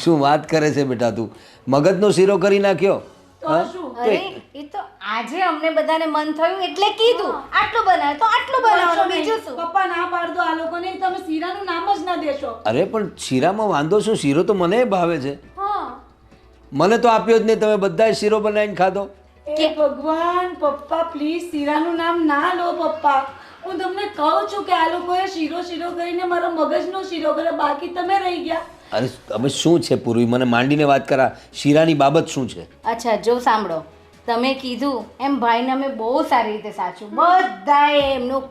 શું વાત કરે છે બેટા તું? મગજનો શીરો કરી નાખ્યો? તો શું? અરે એ તો આજે અમને બધાને મન થયું એટલે કીધું આટલું બનાવ તો આટલું બનાવવાનું, બીજું શું? પપ્પા ના પાડતો આ લોકોને, તમે શીરાનું નામ જ ના દેશો. અરે પણ શીરામાં વાંધો શું? શીરો તો મને ભાવે છે. હા. મને તો આપ્યો જ નહીં, તમે બધા શીરો બનાવીને ખાધો. એ ભગવાન, પપ્પા પ્લીઝ શીરાનું નામ ના લો પપ્પા. હું તમને કહું છું કે આ લોકોએ શીરો કરીને મારો મગજનો શીરો કર્યો, બાકી તમે રહી ગયા. અરે હવે શું છે પૂર્વી, મને માંડીને વાત કરા. શીરાની બાબત શું છે? અચ્છા જો સાંભળો, તમે કીધું એમ ભાઈને અમે બહુ સારી રીતે સાચું, બધાએ એમનું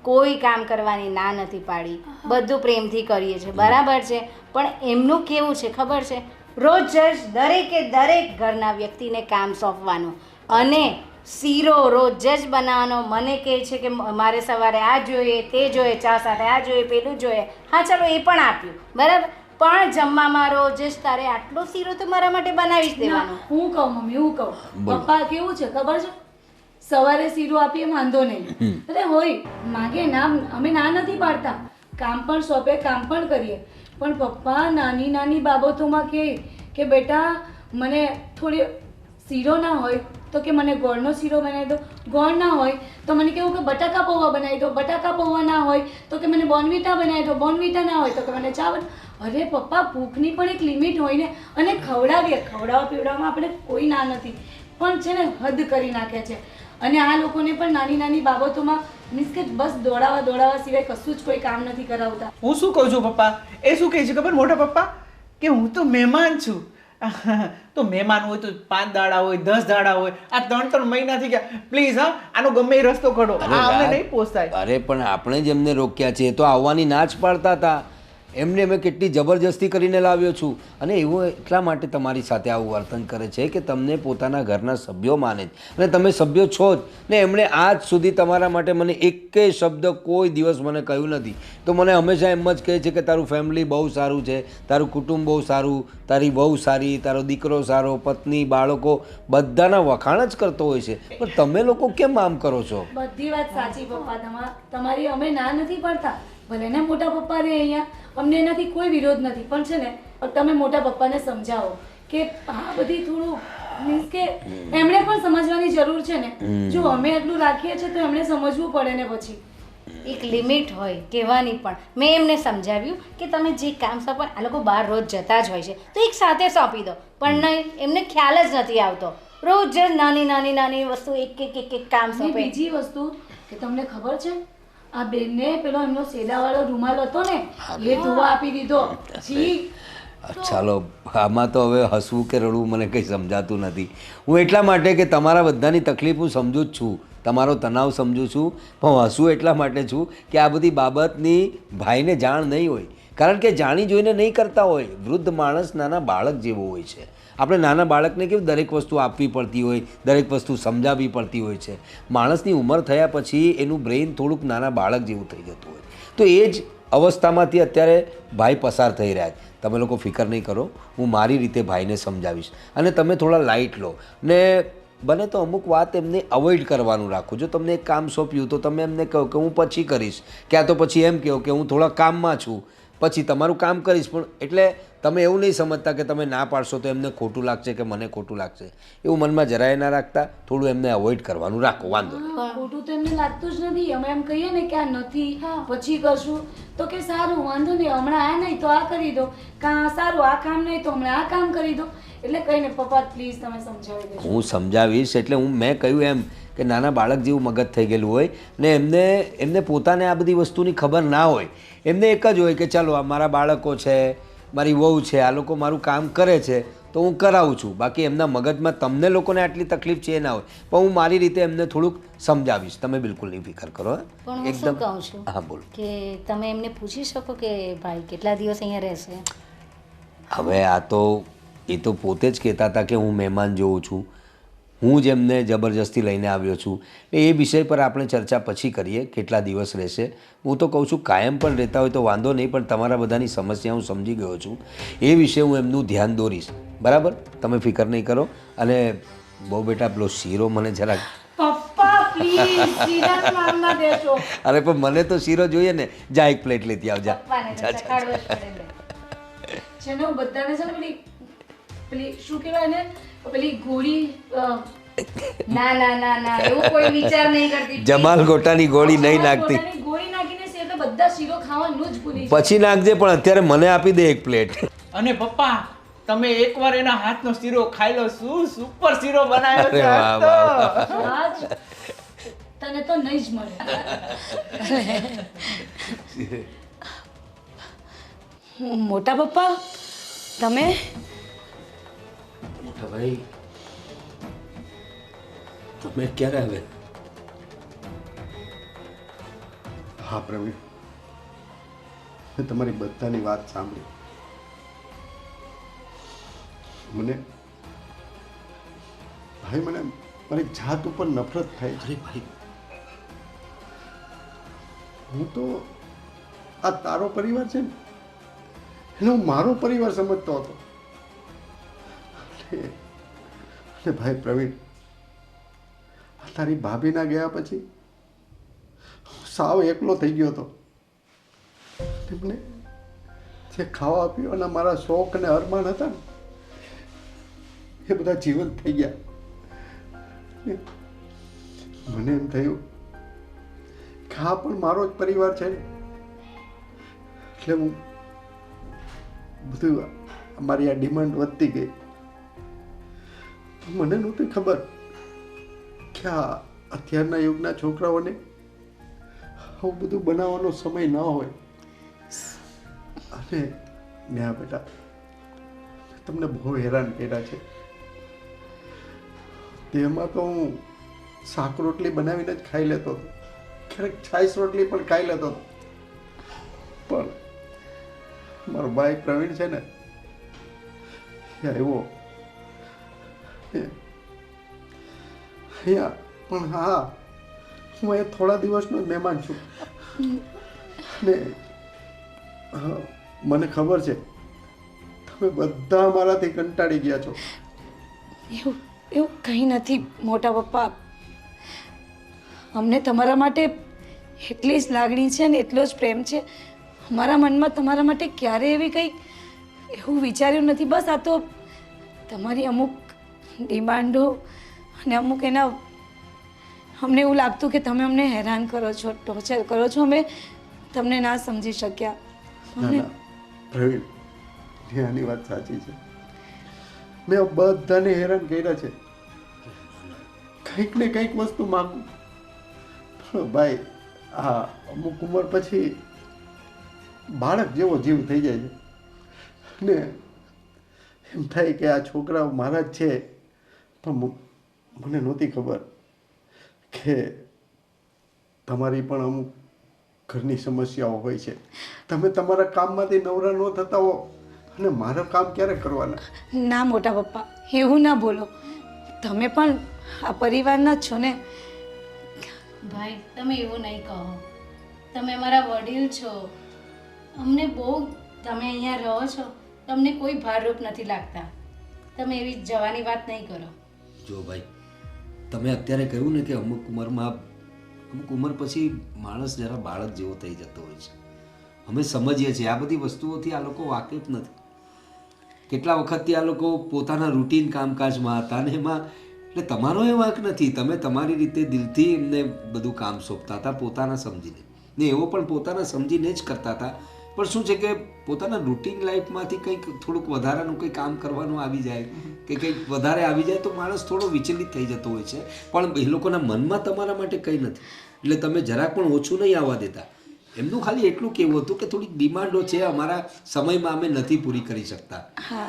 કોઈ કામ કરવાની ના નથી પાડી, બધું પ્રેમથી કરીએ છીએ, બરાબર છે. પણ એમનું કેવું છે ખબર છે, રોજ જ દરેક ઘરના વ્યક્તિને કામ સોંપવાનું અને શીરો રોજ જ બનાવવાનો. મને કહે છે કે મારે સવારે આ જોઈએ, તે જોઈએ, ચા સાથે આ જોઈએ, પેલું જોઈએ. હા ચાલો એ પણ આપ્યું, બરાબર. પણ જમવામાં રોજ જ તારે આટલો શીરો તો મારા માટે બનાવી જ દેવાનો. હું કહું મમ્મી, હું કહું બોલો. પપ્પા કેવું છે ખબર છે, સવારે શીરો આપીએ વાંધો નહીં, અરે હોય માગે ના, અમે ના નથી પાડતા, કામ પણ સોંપે, કામ પણ કરીએ. પણ પપ્પા નાની બાબતોમાં કે બેટા મને થોડી શીરો ના હોય તો કે મને ગોળનો શીરો બનાવી દો, ગોળ ના હોય તો મને કેવું કે બટાકા પૌવા બનાવી દો, બટાકા પૌવા ના હોય તો કે મને બોર્નવિટા બનાવી દો, બોર્નવિટા ના હોય તો કે મને ચા અરે પપ્પા, ભૂખની પણ એક લિમિટ હોય ને. અને ખવડાવવા પીવડાવવામાં આપણે કોઈ ના નથી, પણ છે ને હદ કરી નાખે છે. અને આ લોકોને પણ નાની બાબતોમાં મીન્સ કે બસ દોડાવા સિવાય કશું જ કોઈ કામ નથી કરાવતા. હું શું કહું છું પપ્પા, એ શું કહે છે ખબર મોટા પપ્પા, કે હું તો મહેમાન છું. તો મહેમાન હોય તો 5 દાડા હોય, 10 દાડા હોય, આ 3 મહિના થઈ ગયા. પ્લીઝ હા, આનો ગમે એ રસ્તો કાઢો, આ અમને નહીં પોસાય. અરે પણ આપણે જ એમને રોક્યા છે, એ તો આવવાની ના જ પાડતા હતા. એમને મેં કેટલી જબરજસ્તી કરીને લાવ્યો છું. અને એવું એટલા માટે તમારી સાથે આવું વર્તન કરે છે કે તમને પોતાના ઘરના સભ્યો માને છે, અને તમે સભ્યો છો જ. ને એમણે આજ સુધી તમારા માટે મને એકેય શબ્દ કોઈ દિવસ મને કહ્યું નથી. તો મને હંમેશા એમ જ કહે છે કે તારું ફેમિલી બહુ સારું છે, તારું કુટુંબ બહુ સારું, તારી બહુ સારી, તારો દીકરો સારો, પત્ની, બાળકો, બધાના વખાણ જ કરતો હોય છે. પણ તમે લોકો કેમ આમ કરો છો? બધી વાત સાચી પપ્પા, તમારી અમે ના નથી પડતા. ભલે ને મોટા પપ્પા રે અહીંયા, અમને એનાથી કોઈ વિરોધ નથી, પણ છે ને તમે મોટા પપ્પાને સમજાવો કે આ બધી થોડું મીન્સ કે એમણે પણ સમજવાની જરૂર છે ને. જો અમે એટલું રાખીએ છીએ તો એમણે સમજવું પડે ને. પછી એક લિમિટ હોય કહેવાની પણ. મેં એમને સમજાવ્યું કે તમે જે કામ સોંપો, આ લોકો બહાર રોજ જતા જ હોય છે તો એક સાથે સોંપી દો, પણ નહીં, એમને ખ્યાલ જ નથી આવતો. રોજ જ નાની વસ્તુ એક કામ અને સોંપે. બીજી વસ્તુ કે તમને ખબર છે, આ બેનને પેલો એમનો સેદાવાળો રૂમાલ હતો ને એ ધોવા આપી દીધો. જી ચાલો, આમાં તો હવે હસવું કે રડવું મને કંઈ સમજાતું નથી. હું એટલા માટે કે તમારા બધાની તકલીફ હું સમજુ જ છું, તમારો તણાવ સમજુ છું, પણ હસવું એટલા માટે છું કે આ બધી બાબતની ભાઈને જાણ નહીં હોય. કારણ કે જાણી જોઈને નહીં કરતા હોય. વૃદ્ધ માણસ નાના બાળક જેવો હોય છે. આપણે નાના બાળકને કેવું દરેક વસ્તુ આપવી પડતી હોય, દરેક વસ્તુ સમજાવવી પડતી હોય છે. માણસની ઉંમર થયા પછી એનું બ્રેઇન થોડુંક નાના બાળક જેવું થઈ જતું હોય. તો એ જ અવસ્થામાંથી અત્યારે ભાઈ પસાર થઈ રહ્યા છે. તમે લોકો ફિકર નહીં કરો, હું મારી રીતે ભાઈને સમજાવીશ. અને તમે થોડા લાઇટ લો ને બને તો અમુક વાત એમને અવોઇડ કરવાનું રાખો. જો તમને એક કામ સોંપ્યું તો તમે એમને કહો કે હું પછી કરીશ, ક્યાં તો પછી એમ કહો કે હું થોડા કામમાં છું, પછી તમારું કામ કરીશ. પણ એટલે તમે એવું નહીં સમજતા કે તમે ના પાડશો તો એમને ખોટું લાગશે કે મને ખોટું લાગશે, એવું મનમાં જરાય ના રાખતા. થોડું એમને અવોઇડ કરવાનું રાખો, વાંધો નહીં. ખોટું તો એમને લાગતું જ નથી. અમે એમ કહીએ ને કે આ નથી, પછી કરશું તો કે સારું વાંધો નહીં, હમણાં આ નહીં તો આ કરી દો, કાં સારું આ કામ નહીં તો હમણાં આ કામ કરી દો. એટલે કઈ ને પપ્પા પ્લીઝ તમે સમજાવી દેજો. હું સમજાવીશ. એટલે મેં કહ્યું એમ કે નાના બાળક જેવું મગજ થઈ ગયેલું હોય ને એમને પોતાને આ બધી વસ્તુની ખબર ના હોય. એમને એક જ હોય કે ચાલો આ મારા બાળકો છે, મારી વહુ છે, આ લોકો મારું કામ કરે છે તો હું કરાવું છું. બાકી એમના મગજમાં તમને લોકોને આટલી તકલીફ છે એ ના હોય. પણ હું મારી રીતે એમને થોડુંક સમજાવીશ, તમે બિલકુલ નહીં ફિકર કરો. પણ હું શું કહું છું હા બોલો. કે તમે એમને પૂછી શકો કે ભાઈ કેટલા દિવસ અહીંયા રહેશે. હવે આ તો એ તો પોતે જ કહેતા હતા કે હું મહેમાન જોઉં છું, હું જ એમને જબરજસ્તી લઈને આવ્યો છું. એ વિષય પર આપણે ચર્ચા પછી કરીએ, કેટલા દિવસ રહેશે. હું તો કહું છું કાયમ પણ રહેતા હોય તો વાંધો નહીં, પણ તમારા બધાની સમસ્યા હું સમજી ગયો છું. એ વિશે હું એમનું ધ્યાન દોરીશ, બરાબર? તમે ફિકર નહીં કરો. અને બહુ બેટા પેલો શીરો મને જરાક. પપ્પા પ્લીઝ સીધા નામ ના દેશો. અરે પણ મને તો શીરો જોઈએ ને. જા એક પ્લેટ લેતી આવજા. પપ્પાને તો ચખાડવો જ પડે ને. છે ને હું બધાને છે ને પેલી શું કહેવાય ને પેલી ગોળી ના ના ના ના એવું કોઈ વિચાર નહીં કરતી. જમાલ ગોટાની ગોળી નહીં નાખતી. પોતાની ગોળી નાખીને છે એટલે બધા શીરો ખાવાનું જ ભૂલી જાય. પછી નાખજે, પણ અત્યારે મને આપી દે એક પ્લેટ. અને પપ્પા તમે એકવાર એના હાથનો શીરો ખાઈ લો, શું સુપર શીરો બનાવ્યો છે અરે આજ વાહ, તો. આજ તને તો નહીં જ મળે. મોટા પપ્પા તમે મોટા ભાઈ તમે ક્યારે આવે? હા પ્રવીણ, મેં તમારી બધાની વાત સાંભળી. મને ભાઈ મને મારી જાત ઉપર નફરત થાય છે. અરે ભાઈ, હું તો આ તારો પરિવાર છે ને એને હું મારો પરિવાર સમજતો હતો. અને ભાઈ પ્રવીણ, આ તારી ભાભીના ગયા પછી હું સાવ એકલો થઈ ગયો હતો. મને જે ખાવા પીવાના મારા શોખ અને અરમાન હતા ને એ બધા જીવન થઈ ગયા. મને એમ થયું કે આ પણ મારો જ પરિવાર છે ને, એટલે હું બધું અમારી આ ડિમાન્ડ વધતી ગઈ. મને નહોતી ખબર કે આ અત્યારના યુગના છોકરાઓને આવું બધું બનાવવાનો સમય ન હોય. અને ન્યા બેટા તમને બહુ હેરાન કર્યા છે. તેમાં તો હું શાક રોટલી બનાવીને જ ખાઈ લેતો હતો, ક્યારેક છાશ રોટલી પણ ખાઈ લેતો હતો. પણ મારો ભાઈ પ્રવીણ છે ને એ આવ્યો અહીંયા. પણ હા, હું એ થોડા દિવસનો જ મહેમાન છું. ને મને ખબર છે તમે બધા મારાથી કંટાળી ગયા છો. એવું એવું કંઈ નથી મોટા પપ્પા. અમને તમારા માટે એટલી જ લાગણી છે ને એટલો જ પ્રેમ છે. અમારા મનમાં તમારા માટે ક્યારેય એવી કંઈ એવું વિચાર્યું નથી. બસ આ તો તમારી અમુક ડિમાન્ડો અને અમુક એના અમને એવું લાગતું કે તમે અમને હેરાન કરો છો, ટોર્ચર કરો છો. અમે તમને ના સમજી શક્યા. ના ના પ્રવીણ, આની વાત સાચી છે. મેં બધાને હેરાન કર્યા છે. કંઈક ને કંઈક વસ્તુ માંગુ. ભાઈ આ અમુક ઉંમર પછી બાળક જેવો જીવ થઈ જાય છે ને એમ થાય કે આ છોકરાઓ મારા જ છે. પણ મને નહોતી ખબર કે તમારી પણ અમુક ઘરની સમસ્યાઓ હોય છે. તમે તમારા કામમાંથી નવરા ન થતા હો અને મારા કામ ક્યારે કરવાના? ના મોટા પપ્પા, એવું ના બોલો. તમે પણ આ પરિવારના જ છો ને. ભાઈ તમે એવું નહીં કહો. તમે અમારા વડીલ છો. અમને બહુ તમે અહીંયા રહો છો, તમને કોઈ ભારરૂપ નથી લાગતા. તમે એવી જવાની વાત નહીં કરો. જો ભાઈ, તમે અત્યારે કહ્યું ને કે અમુક ઉંમર પછી માણસ જરા બાળક જેવો થઈ જતો હોય છે. અમે સમજીએ છીએ. આ બધી વસ્તુઓથી આ લોકો વાકેફ નથી. કેટલા વખતથી આ લોકો પોતાના રૂટીન કામકાજમાં હતા અને એમાં એટલે તમારો એ વાંક નથી. તમે તમારી રીતે દિલથી એમને બધું કામ સોંપતા હતા પોતાના સમજીને, ને એવો પણ પોતાના સમજીને જ કરતા હતા. પણ શું છે કે પોતાના રૂટીન લાઈફમાંથી કંઈક થોડુંક વધારાનું કંઈ કામ કરવાનું આવી જાય કે કંઈક વધારે આવી જાય તો માણસ થોડો વિચલિત થઈ જતો હોય છે. પણ એ લોકોના મનમાં તમારા માટે કંઈ નથી, એટલે તમે જરાક પણ ઓછું નહીં આવવા દેતા. એમનું ખાલી એટલું કહેવું હતું કે થોડીક ડિમાન્ડો છે, અમારા સમયમાં અમે નથી પૂરી કરી શકતા.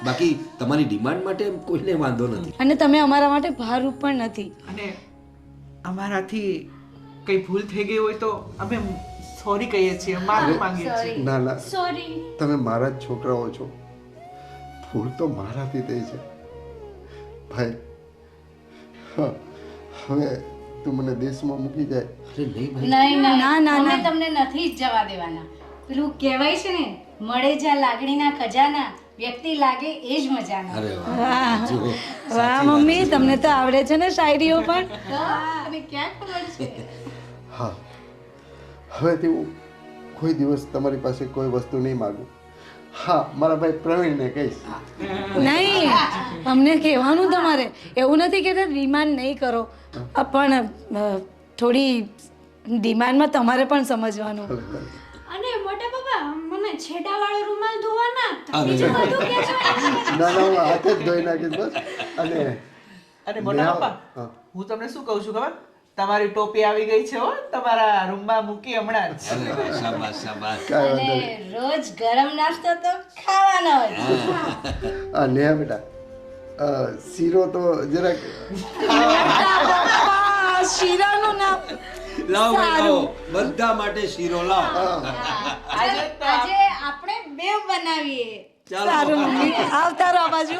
બાકી તમારી ડિમાન્ડ માટે કોઈને વાંધો નથી. અને તમે અમારા માટે ભારરૂપ પણ નથી. અને અમારાથી કંઈ ભૂલ થઈ ગઈ હોય તો અમે સોરી કહીએ છીએ, માફી માંગીએ છીએ. ના ના, સોરી. તમે મારા જ છોકરાઓ છો. ભૂલ તો મારાથી થઈ છે ભાઈ. હા, હવે તું મને દેશમાં મૂકી જાય. અરે નહીં ભાઈ. નહીં નહીં ના, ના, અમે ના. તમને નથી જ જવા દેવાના. પેલું કહેવાય છે ને, મળે જ્યાં લાગણીના ખજાના, વ્યક્તિ લાગે એ જ મજાના. અરે વાહ. વાહ જુઓ, વાહ સાચી મમ્મી, વાત છે. તમને તો આવડે છે ને શાયરીઓ પણ. તો અને ક્યાં ખબર છે. હા, હવેથી હું કોઈ દિવસ તમારી પાસે કોઈ વસ્તુ નહીં માગું. હા, મારા ભાઈ પ્રવીણને કહીશ. નહીં, અમને કહેવાનું તમારે. એવું નથી કે ડિમાન્ડ નહીં કરો, પણ થોડી ડિમાન્ડમાં તમારે પણ સમજવાનું. અને મોટા પપ્પા મને છેડાવાળો રૂમાલ ધોવા ના આપતા. અરે. બીજું બધું કે છો. ના ના, હું હાથે જ ધોઈ નાખીશ બસ. અને અને મોટા હા. પપ્પા હું તમને શું કહું છું ખબર, તમારી ટોપી આવી ગઈ છે હો, તમારા રૂમમાં મૂકી હમણાં જ. અરે વાહ, શાબાશ શાબાશ. કાંઈ વાંધો અને નહીં. રોજ ગરમ નાસ્તો તો ખાવાનો જ. હા, નેહા બેટા, શીરો તો જરાક બાપા, શીરાનું નામ. લાવો ભાઈ, સારું. લાવો. બધા માટે શીરો લાવો. આજે તો આજે આપણે બે બનાવીએ. ચાલો સારું મમ્મી, આવતા રહો આ બાજુ.